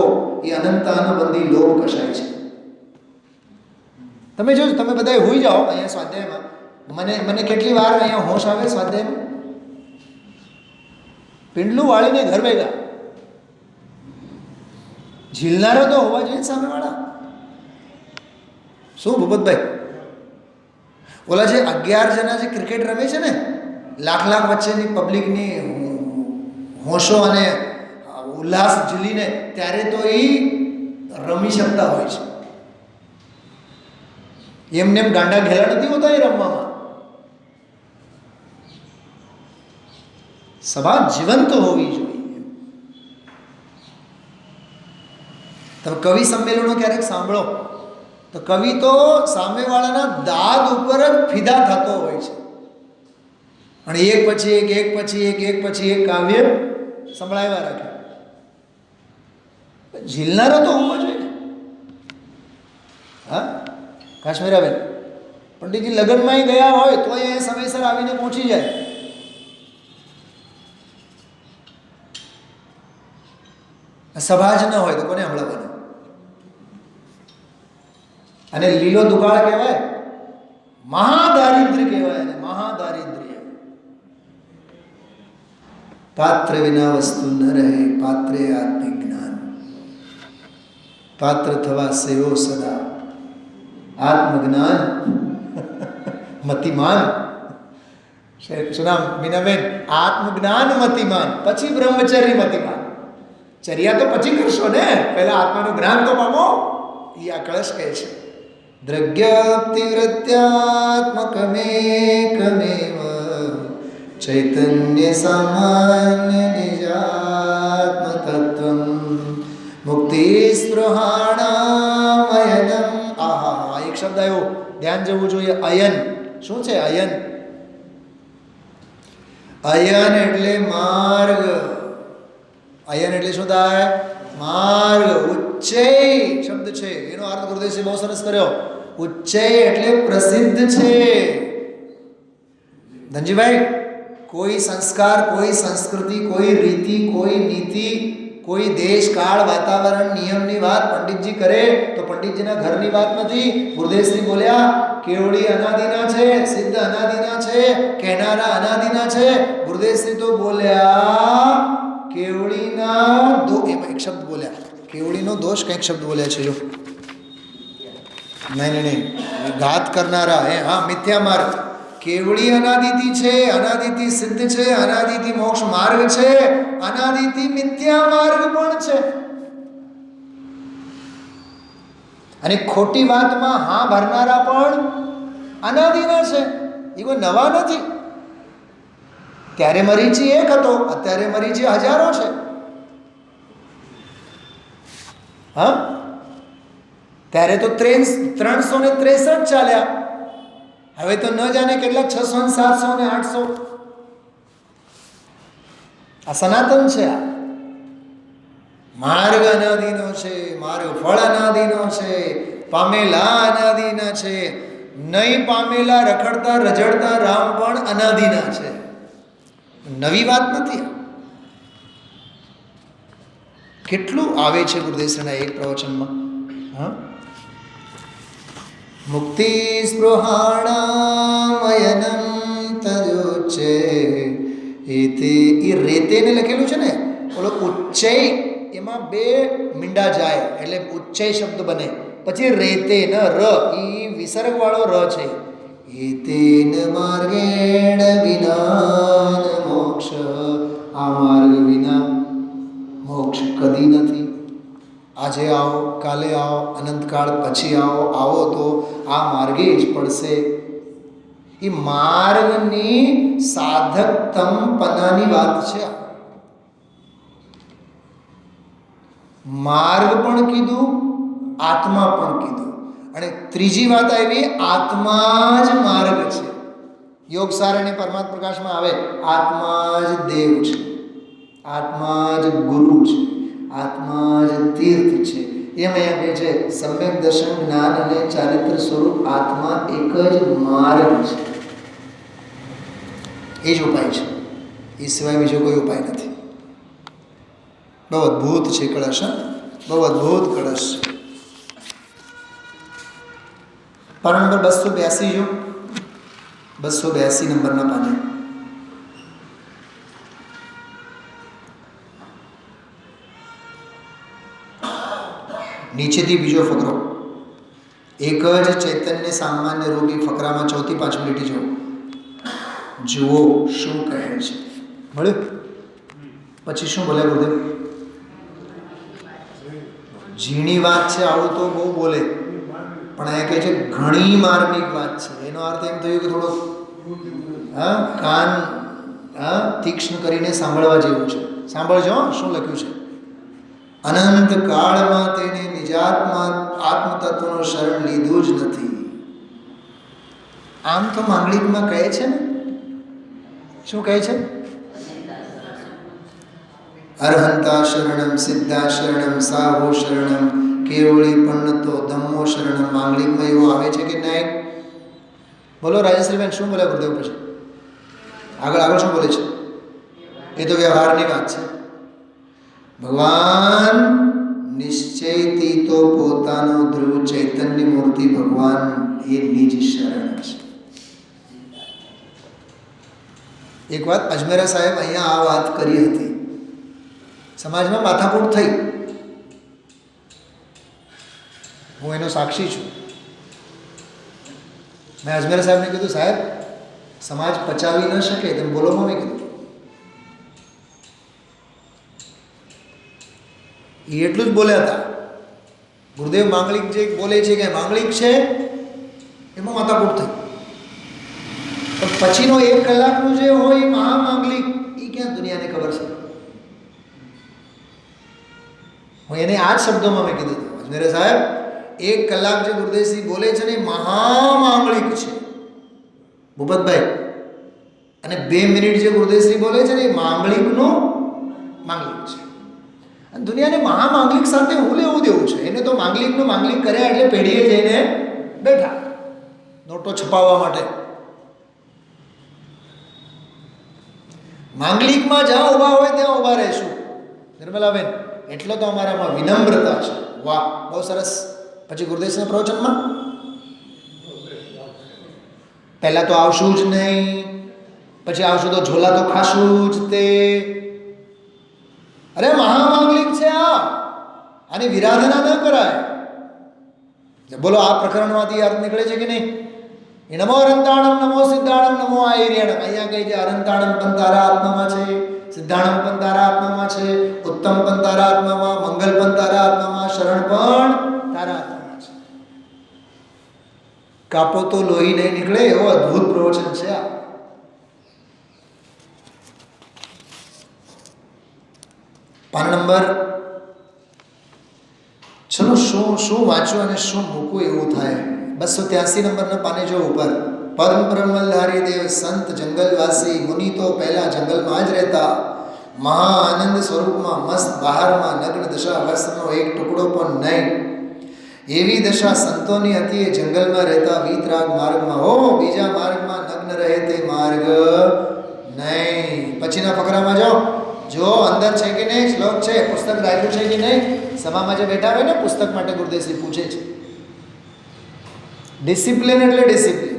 એ અનંતાનુબંધી લોભ કશાય છે. તમે જોજો, તમે બધા હોઈ જાઓ અહીંયા સ્વાધ્યાયમાં, મને કેટલી વાર અહીંયા હોશ આવે સ્વાધ્યાયમાં, પિંડલું વાળીને ઘર ભેગા. ઝીલનારો તો હોવા જોઈએ સામેવાળા. શું ભૂપતભાઈ, ઓલા જે 11 જણા જે ક્રિકેટ રમે છે ને, લાખ લાખ વચ્ચેની પબ્લિકની હોશો અને ઉલ્લાસ ઝીલીને, ત્યારે તો એ રમી શકતા હોય છે. એમને એમ ગાંડા ઘેલા નથી હોતા એ રમવામાં. સભા જીવંત હોવી જોઈએ. તમે કવિ સંમેલનો ક્યારેક સાંભળો તો કવિ તો સામેવાળાના દાદ ઉપર જ ફિદા થતો હોય છે, અને એક પછી એક પછી એક કાવ્ય સંભળાવ્યા રાખે. ઝીલનારો તો હોવો જોઈએ. હા, કાશ્મીરાબેન, પંડિતજી લગ્નમાં ગયા હોય તો એ સમયસર આવીને પહોંચી જાય. સભા જ ન હોય તો કોને સંભળાવવાનું? અને લીલો દુકાળ કહેવાય, મહાદારિદ્ર્ય કહેવાય. અને મહાદારિદ્ર્ય, પાત્ર વિના વસ્તુ ન રહે, પાત્રે આત્મિક જ્ઞાન. પાત્ર થવા સેવો સદા, આત્મજ્ઞાન મતિમાન. શું નામ મીનાબેન? આત્મજ્ઞાન મતિમાન, પછી બ્રહ્મચર્ય મતિમાન. ચર્યા તો પછી કરશો ને, પહેલા આત્માનું જ્ઞાન તો પામો. એ આ કળશ કહે છે, દ્રગ્યાપ્તિવૃત્યાત્મકમેકમેવ ચૈતન્ય સામાન્ય નિજાત્મ તત્વમ મુક્તિ સ્પૃહાણામયનમ. આહા, એક શબ્દ આવ્યો, ધ્યાન જવું જોઈએ. અયન. શું છે અયન? અયન એટલે માર્ગ. અયન એટલે શું થાય? માર્ગ. ઉચ્ચૈ શબ્દ છે, એનો અર્થ ગુરુદેવએ બહુ સરસ કર્યો. ઉચ્ચૈ એટલે પ્રસિદ્ધ છે. ધનજીભાઈ, કોઈ સંસ્કાર, કોઈ સંસ્કૃતિ, કોઈ રીતિ, કોઈ નીતિ, કોઈ દેશ, કાળ, વાતાવરણ, નિયમની વાત પંડિતજી કરે તો પંડિતજીના ઘરની વાત નથી. ગુરુદેવશ્રી બોલ્યા કેવડી અનાદિના છે, સિદ્ધ અનાદિના છે, કહેનારા અનાદિના છે. ગુરુદેવશ્રી તો બોલ્યા કેવડીના એમાં એક શબ્દ બોલ્યા, કેવડીનો દોષ કંઈક શબ્દ બોલ્યા છે. જો નહીં, ઘાત કરનારા, હા, મિથ્યા માર્ગ. કેવડી અનાદિતિ છે, અનાદિતિ સિદ્ધ છે, અનાદિતિ મોક્ષ માર્ગ છે, અનાદિતિ મિથ્યા માર્ગ પણ છે. અને ખોટી વાતમાં હા ભરનારા પણ અનાદિના છે, એ કોઈ નવા નથી. ત્યારે મરીચી એક હતો, અત્યારે મરીચી હજારો છે. હા, ત્યારે તો 363 ચાલ્યા, હવે તો ન જાણે કેટલા 600 ને 700 ને 800. આ સનાતન છે. આ માર્ગ અનાદિનો છે, માર્ગ ફળ અનાદિનો છે, પામેલા અનાદિના છે, નહીં પામેલા રખડતા રજડતા રામ પણ અનાદિના છે. નવી વાત નથી. કેટલું આવે છે ગુરુદેવના એક પ્રવચનમાં. હા, મુક્તિ સ્પૃહાણામયનમ તદુચ્ચે એતે. એ રેતેને લખેલું છે ને, ઓલો ઉચ્ચય એમાં 2 મીંડા જાય એટલે ઉચ્ચય શબ્દ બને. પછી રેતે ન ર, એ વિસર્ગ વાળો ર છે. એતેન માર્ગેણ વિના મોક્ષ. આ માર્ગ વિના મોક્ષ કદી નથી. આજે આવો, કાલે આવો, અનંતકાળ પછી આવો, આવો તો આ માર્ગે જ પડશે. એ માર્ગની સાધકતમપનાની વાત છે. માર્ગ પણ કીધું, આત્મા પણ કીધું, અને ત્રીજી વાત આવી, આત્મા જ માર્ગ છે. યોગસાર અને પરમાત્મા પ્રકાશમાં આવે, આત્મા જ દેવ છે, આત્મા જ ગુરુ છે, આત્મા જ તીર્થ છે. એમ અહીંયા કહે છે, સમ્યક દર્શન જ્ઞાન અને ચારિત્ર સ્વરૂપ આત્મા એક જ માર્ગ છે. એ જ ઉપાય છે. એ સિવાય બીજો કોઈ ઉપાય નથી. બહુ અદ્ભુત છે કળશ. બહુ અદ્ભુત કળશ. પાના નંબર 282 જો, 282 નંબરના પાને. નીચેથી બીજો ફકરો. એક જ ચૈતન્ય સામાન્ય રોગી ફકરામાં 4 થી 5 મિનિટ જો જુઓ શું કહે છે. મળ્યું? પછી શું બોલે ગુરુદેવ? ઝીણી વાત છે, આવું તો બહુ બોલે, પણ અહીંયા કહે છે ઘણી માર્મિક વાત છે. એનો અર્થ એમ થયું કે થોડો કાન તીક્ષ્ણ કરીને સાંભળવા જેવું છે. સાંભળજો શું લખ્યું છે. અનંત કાળમાં તેને નિજાત્મા આત્મતત્વનું શરણ લીધું જ નથી. આમ તો માંગલિકમાં કહે છે ને, શું કહે છે? અર્હંતા શરણમ, સિદ્ધા શરણમ, સાહો શરણમ, કેવળી પન્નતો ધમ્મો શરણમ. માંગલિકમાં એવું આવે છે કે નહીં? બોલો રાજેશ્રીબેન, શું બોલે ગુરુદેવ? પછી આગળ શું બોલે છે? એ તો વ્યવહારની વાત છે. ભગવાન નિશ્ચયથી તો પોતાનો ધ્રુવ ચૈતન્ય મૂર્તિ ભગવાન એ નિજ શરણ છે. એક વાત અજમેરા સાહેબ અહીંયા આ વાત કરી હતી, સમાજમાં માથાકૂટ થઈ. હું એનો સાક્ષી છું. મેં અજમેરા સાહેબને કીધું, સાહેબ સમાજ પચાવી ન શકે તેમ બોલો. મેં કીધું એ એટલું જ બોલ્યા હતા. ગુરુદેવ માંગલિક જે બોલે છે કે માંગલિક છે, એમાં માથાકૂટ થઈ. પણ પછીનો 1 કલાકનું જે હોય એ મહામાંગલિક, એ ક્યાં દુનિયાને ખબર છે? હું એને આ જ શબ્દોમાં મેં કીધું હતું, અજમેરે સાહેબ 1 કલાક જે ગુરુદેવસિંહ બોલે છે ને, મહામાંગલિક છે ભૂપતભાઈ. અને 2 મિનિટ જે ગુરુદેવસિંહ બોલે છે ને, એ માંગલિકનો માંગલિક છે. અને દુનિયાને મહામાંગલિક સાથે હું લેવું દેવું છે? એને તો માંગલિકનું માંગલિક કર્યા એટલે પેઢીએ જઈને બેઠા નોટો છપાવવા માટે. માંગલિકમાં જ્યાં ઊભા હોય ત્યાં ઊભા રહીશું. નિર્મલાબેન, એટલો તો અમારામાં વિનમ્રતા છે. વાહ, બહુ સરસ. પછી ગુરુદેવના પ્રવચનમાં પહેલા તો આવશું જ નહીં, પછી આવશું તો ઝોલા તો ખાશું જ તે. અરે મહામાંગલિક છે આ, આની વિરાધના ન કરાય. બોલો, આ પ્રકરણમાંથી અર્થ નીકળે છે કે નહીં? નમો અરંતાણમ, નમો સિદ્ધાણમ, નમો આયર્યાણમ. અહીંયા કહે છે અરંતાણમ પણ તારા આત્મામાં છે, સિદ્ધાણમ પણ તારા આત્મામાં છે, ઉત્તમ પણ તારા આત્મામાં, મંગલ પણ તારા આત્મામાં, શરણ પણ તારા આત્મામાં છે. કાપો તો લોહી નહીં નીકળે એવો અદ્ભુત પ્રવચન છે આ. પાન નંબર, ચલો શું વાંચવું અને શું મૂકવું એવું થાય. 283 નંબરના પાને જો ઉપર પરમ બ્રહ્મલધારી દેવ સંત જંગલવાસી મુનિ તો પહેલા જંગલમાં જ રહેતા, મહા આનંદ સ્વરૂપમાં મસ્ત બહારમાં નગ્ન દશા વસ્ત્રનો એક ટુકડો પણ નહીં. એવી દશા સંતોની હતી. એ જંગલમાં રહેતા વીતરાગ માર્ગમાં. હો, બીજા માર્ગમાં નગ્ન રહે તે માર્ગ નહીં. પછીના ફકરામાં જાઓ, જો અંદર છે કે નહીં, શ્લોક છે, પુસ્તક રાખ્યું છે કે નહીં. સભામાં જે બેઠા હોય ને, પુસ્તક માટે ગુરુદેવશ્રી પૂછે છે. ડિસિપ્લિન એટલે ડિસિપ્લિન.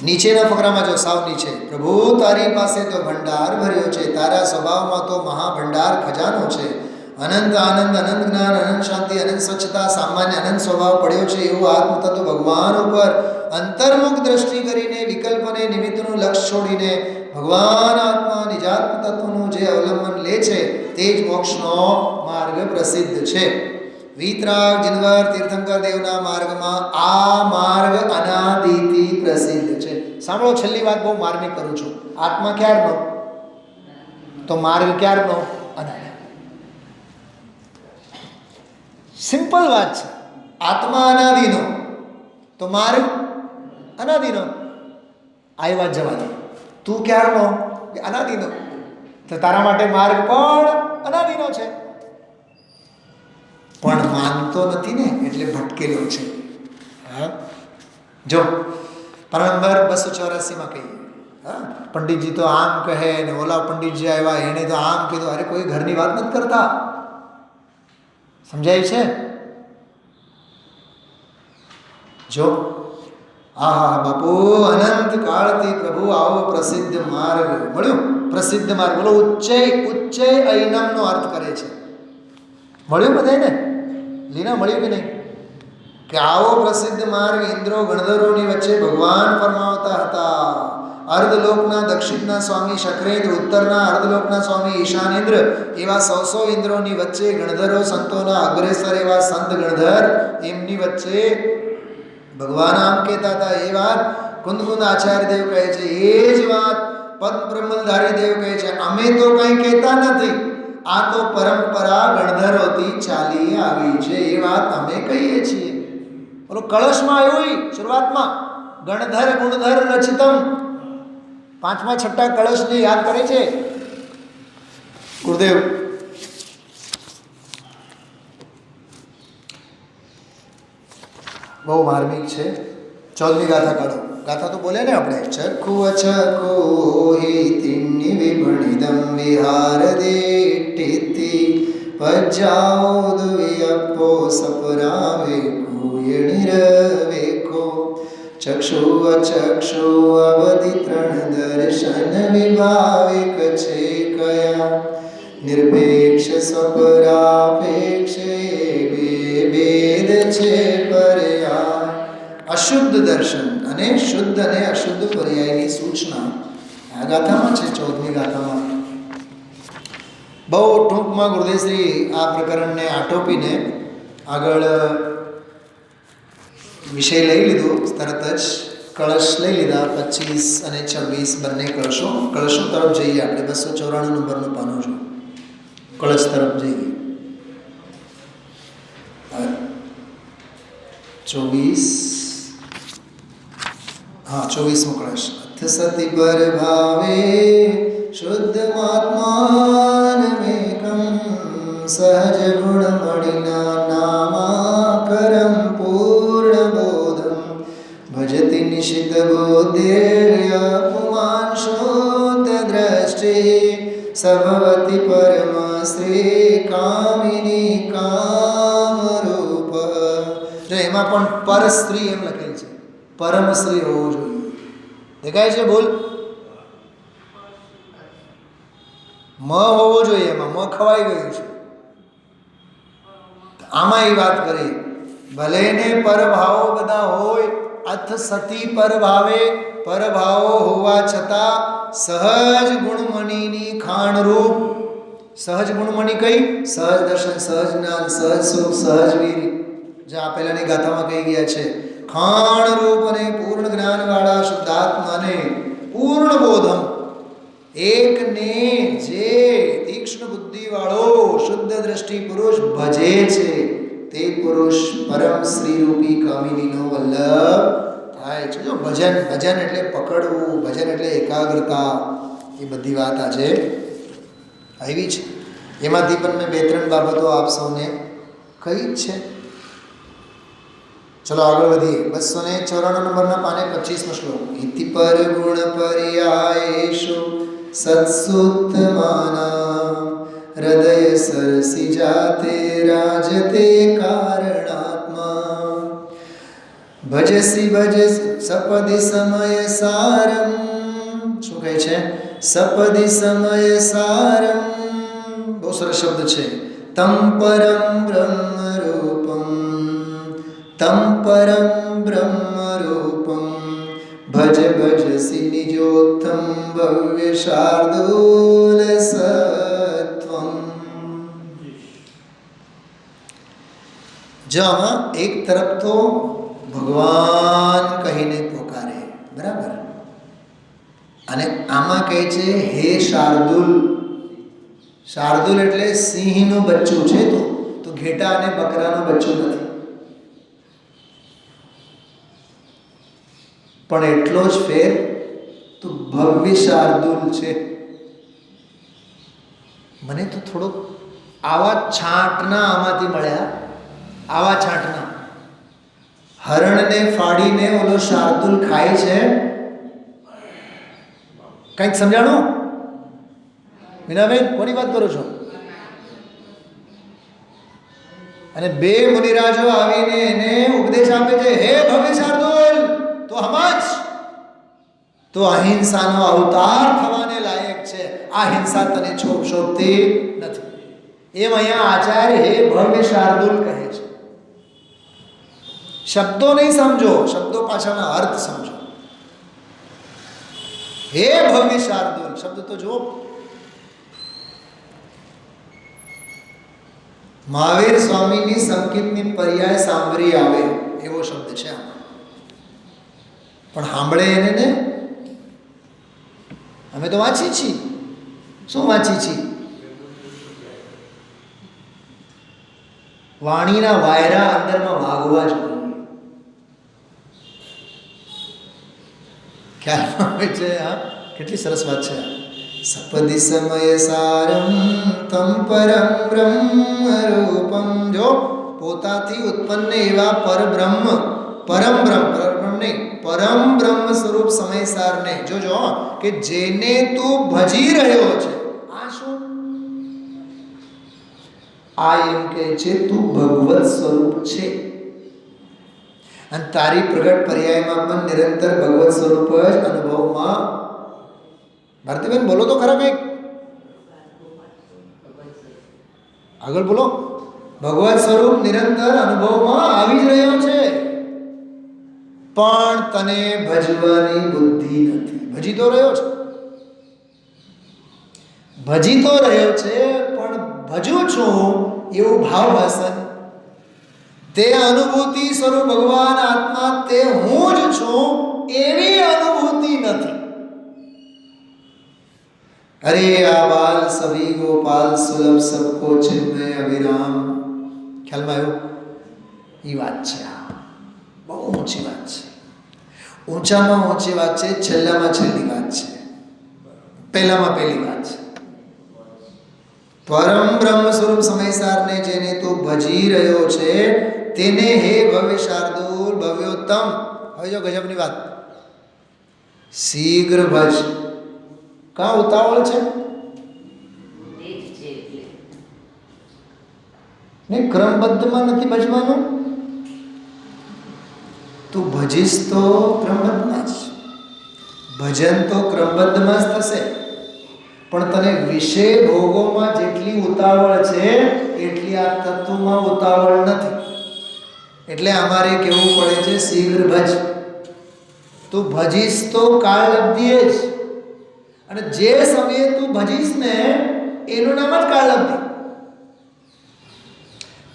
નીચેના ફકરામાં જો, સાવ નીચે, પ્રભુ તારી પાસે તો ભંડાર ભર્યો છે, તારા સ્વભાવમાં તો મહાભંડાર ખજાનો છે. અનંત આનંદ, અનંત જ્ઞાન, અનંત શાંતિ, અનંત સ્વચ્છતા, સામાન્ય અનંત સ્વભાવ પડ્યો છે. એવું આત્મતત્વ ભગવાન ઉપર અંતર્મુખ દ્રષ્ટિ કરીને, વિકલ્પને નિમિત્તનું લક્ષ છોડીને ભગવાન આત્મા નિજાત્મ તત્વનું જે અવલંબન લે છે તે જ મોક્ષનો માર્ગ પ્રસિદ્ધ છે. વીતરાગ જીનવર તીર્થંકર દેવના માર્ગમાં આ માર્ગ અનાદિથી પ્રસિદ્ધ છે. સાંભળો, છેલ્લી વાત બહુ માર્મિક કરું છું. આત્મા ક્યારનો? તો માર્ગ ક્યારનો? અનાદિ. સિમ્પલ વાત છે. આત્મા અનાદિનો તો માર્ગ અનાદિનો. આ વાત જવાની. તું ક્યારનો? અનાદિનો. તો તારા માટે માર્ગ પણ અનાદિનો છે, પણ માનતો નથી ને, એટલે ભટકેલો છે. હા, જો પાના નંબર 284 કહીએ. હા, પંડિતજી તો આમ કહે ને ઓલા પંડિતજી આવ્યા એને તો આમ કીધું. અરે કોઈ ઘરની વાત નથી કરતા. સમજાય છે? જો, આહા બાપુ, અનંત કાળથી પ્રભુ આવો પ્રસિદ્ધ માર્ગ મળ્યો. પ્રસિદ્ધ માર્ગ બોલો, ઉચ્ચે ઐનમનો અર્થ કરે છે. મળ્યું બધાને? લીના મળ્યું કે નહીં? કે આવો પ્રસિદ્ધ માર્ગ ઇન્દ્રો ગણધરોની વચ્ચે ભગવાન ફરમાવતા હતા. અર્ધલોકના દક્ષિણના સ્વામી શક્રેન્દ્ર, ઉત્તરના અર્ધલોકના સ્વામી ઈશાનેન્દ્ર, એવા 100 ઇન્દ્રોની વચ્ચે ગણધરો સંતોના અગ્રેસર એવા સંત ગણધર, એમની વચ્ચે ભગવાન આમ કહેતા હતા. એ વાત કુંદકુંદ આચાર્ય દેવ કહે છે. એ જ વાત પદ્મ બ્રહ્મલધારી દેવ કહે છે. અમે તો કંઈ કહેતા નથી, આ તો પરંપરા ગણધરોથી ચાલી આવી છે. એ વાત અમે કહીએ છીએ. બોલો, કળશમાં આવ્યું શરૂઆતમાં ગણધર ગુણધર રચિતમ. 5મા 6ઠા કળશને યાદ કરે છે ગુરુદેવ. બહુ માર્મિક છે. 14મી ગાથા કાઢો. ગાથા તો બોલે ને આપણે. ચખુ અચખુ હિ તિન્નિ વિભણિદમ વિહાર દેટિતિ પજ્જાઉદ વિયપ્પો સપરાવે કુયણિરવેકો. ચક્ષુ અચક્ષુ અવધિ 3 દર્શન વિભાવિક છે કયા. નિરપેક્ષ સ્વપરાપેક્ષ ભેદ છે પર્યાય. અશુદ્ધ દર્શન અને શુદ્ધ અને અશુદ્ધ પર્યાયની સૂચના આ ગાથામાં છે. 14મી ગાથામાં બહુ ટૂંકમાં ગુરુદેવશ્રી આ પ્રકરણને આટોપીને આગળ વિષય લઈ લીધો. તરત જ કળશ લઈ લીધા. 25 અને 26 બંને કળશો તરફ જઈએ આપણે. 294 નંબરનું પાનું છું. કળશ તરફ જઈએ. 24મો કળશ. અથ સતિ પર ભાવે શુદ્ધમાત્માનમેકં સહજ ગુણ મણિના નામાકરમ પૂર્ણ બોધમ ભજતિ નિશિત બોધેર્ય પુમાંશોત દ્રષ્ટિ સભવતી પરમ શ્રી કામિની કામરૂપ. જો એમાં પણ પર સ્ત્રી એમ લખેલ છે. પરમ શ્રી હોવું જોઈએ. દેખાય છે? બોલ, મ હોવો જોઈએ. એમાં મ ખવાઈ ગયું છે. આમાં એ વાત કરી. ભલે ને પરભાવો બધા હોય, અથ સતી પરભાવે, પરભાવો હોવા છતાં સહજ ગુણમણીની ખાણરૂપ. સહજ ગુણમણી કઈ? સહજ દર્શન, સહજ જ્ઞાન, સહજ સુખ, સહજ વીર. જે આ પહેલાની ગાથામાં કહી ગયા છે. ખાણરૂપ અને પૂર્ણ જ્ઞાનવાળા શુદ્ધાત્માને પૂર્ણ બોધમ, એકને જે તીક્ષ્ણ બુદ્ધિવાળો શુદ્ધ દ્રષ્ટિ પુરુષ ભજે છે તે પુરુષ પરમ શ્રીરૂપી કામિનીનો વલ્લભ થાય છે. જો ભજન ભજન એટલે પકડવું, ભજન એટલે એકાગ્રતા, એ બધી વાત આજે આવી છે. એમાંથી પણ મેં 2-3 બાબતો આપ સૌને કહી જ છે. ચલો આગળ વધીએ. 294 નંબરના પાને 25નો શ્લોક. ઇતિ પર ગુણ પર્યાયેષુ સત્સુત્તમાના હૃદય સરસી જાતે રાજતે કારણાત્મા ભજસી ભજસ સપદી સમય સારમ. શું કહે છે? સપદી સમય સારમ. બહુ સરસ શબ્દ છે. તમ પરમ બ્રહ્મ રૂપમ, તમ પરમ બ્રહ્મ રૂપમ ભજ ભજસી નિજોત્તમ ભવ્ય શાર્દૂલ સત્વમ. જો આમાં એક તરફ તો ભગવાન કહીને પોકારે, બરાબર, અને આમાં કહે છે હે શાર્દુલ. શાર્દુલ એટલે સિંહનું બચ્ચું છે, તો ઘેટા અને બકરાનું બચ્ચું નથી. પણ એટલો જ ફેર, તો ભવ્ય શાર્દુલ છે. મને તો થોડોક આવા છાંટના આમાંથી મળ્યા, આવા છાંટના. હરણને ફાડીને ઓલો શાર્દુલ ખાય છે. કંઈક સમજાણું? મીનાબેન, કોની વાત કરો છો? અને 2 મુનિરાજો આવીને એને ઉપદેશ આપે છે, હે ભવ્ય શાર્દુલ, તો સમજ, તો અહિંસાનો અવતાર થવાને લાયક છે. આ હિંસા તને શોભતી નથી. એમ અહીંયા આચાર્ય હે ભવ્ય શાર્દુલ કહે છે. શબ્દો નહીં સમજો, શબ્દો પાછળના અર્થ સમજો. હે ભવ્ય શાર્દુલ શબ્દ તો જુઓ. મહાવીર સ્વામીની સંકિતની પર્યાય સાંભળી આવે એવો શબ્દ છે આમાં. પણ સાંભળે એને ને. અમે તો વાંચી છીએ. શું વાંચી છીએ? વાણીના વાયરા અંદરમાં વાગવા જોઈએ. ખ્યાલમાં હોય છે? હા, કેટલી સરસ વાત છે. સપદી સમય સારમ તમ પરમ બ્રહ્મ રૂપમ. જો પોતાથી ઉત્પન્ન એવા પરબ્રહ્મ, પરમ બ્રહ્મ નહીં, પરમ બ્રહ્મ સ્વરૂપ સમયસારને જોજો કે જેને તું ભજી રહ્યો છે. આ શું? આ એમ કે છે તું ભગવત સ્વરૂપ છે, અને તારી પ્રગટ પર્યાયમાં પણ નિરંતર ભગવત સ્વરૂપ જ અનુભવમાં. ભારતીબેન બોલો તો ખરા કંઈક, આગળ બોલો. ભગવત સ્વરૂપ નિરંતર અનુભવમાં આવી જ રહ્યો છે, પણ તને ભજવાની બુદ્ધિ નથી. ભજી તો રહ્યો છે, ભજી તો રહ્યો છે, પણ ભજું છું એવું ભાવ ભાષણ, તે અનુભૂતિ સ્વરૂપ ભગવાન આત્મા તે હું જ છું એવી અનુભૂતિ નથી. અરે આ બાલ સભી ગોપાલ સુલભ સબકો ચિન્મય અવિરામ. ખ્યાલમાં આવ્યો? એ વાત છે. આ બહુ ઊંચી વાત છે. ઊંચામાં ઊંચી વાત છે, છેલ્લામાં છેલ્લી વાત છે, પહેલામાં પહેલી વાત છે. પરમ બ્રહ્મ સ્વરૂપ સમયસારને જેને તું ભજી રહ્યો છે તેને હે ભવ્ય શાર્દુલ ભવ્યોત્તમ. હવે જો ગજબની વાત, શીઘ્ર ભજ. કાં ઉતાવળ છે? નહીં, ક્રમબદ્ધમાં નથી ભજવાનું. તું ભજીશ તો ક્રમબદ્ધમાં જ. ભજન તો ક્રમબદ્ધમાં જ થશે, પણ તને વિષય ભોગોમાં જેટલી ઉતાવળ છે એટલી આ તત્વમાં ઉતાવળ નથી. એટલે અમારે કહેવું પડે છે શીઘ્ર ભજ. તું ભજીશ તો કાળ લબ્ધિએ જ, અને જે સમયે તું ભજીશ ને એનું નામ જ કાળ લબ્ધિ.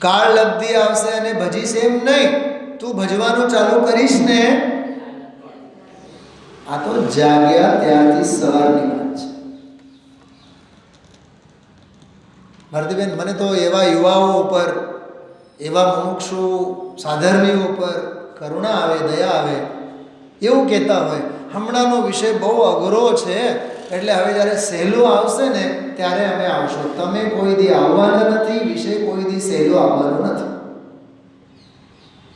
કાળ લબ્ધિ આવશે અને ભજીશ એમ નહીં, તું ભજવાનું ચાલુ કરીશ ને. આ તો જાગ્યા ત્યારથી સવારની વાત છે. ભારતીબેન, મને તો એવા યુવાઓ ઉપર એવા મુમુક્ષુ સાધર્મીઓ પર કરુણા આવે, દયા આવે એવું કહેતા હોય. હમણાંનો વિષય બહુ અઘરો છે, એટલે હવે જ્યારે સહેલું આવશે ને ત્યારે અમે આવશો. તમે કોઈ દી આવવાના નથી, વિષય કોઈ દી સહેલો આવવાનો નથી.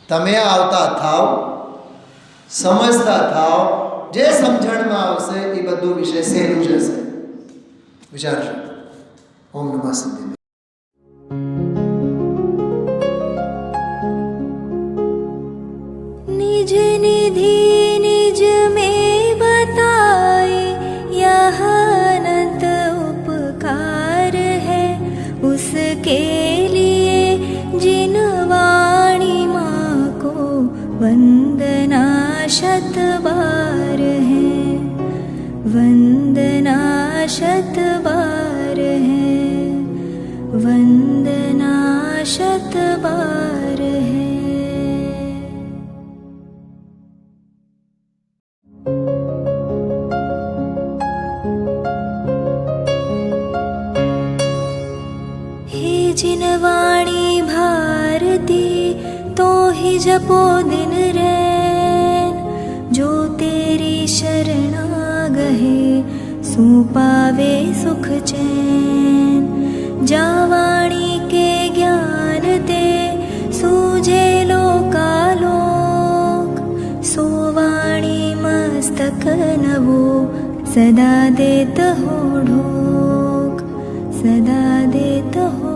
તમે આવતા થાવ, સમજતા થાવ, જે સમજણમાં આવશે એ બધું વિષય સહેલું જશે. વિચારજો. ઓમ નમઃ શિવાય. निज निधि निज में बताए यह अनंत उपकार है, उसके लिए जिन वाणी माँ को वंदना शत बार है, वंदना शत बार है, वंदना शत बार है. जिन वाणी भारती तो ही जपो दिन रैन, जो तेरी शरणा गहे सो पावे सुख चैन. जा वाणी के ज्ञान ते सूझे लोकालोक, सो वाणी मस्तक नवो सदा देत हो ढोक, सदा देत हो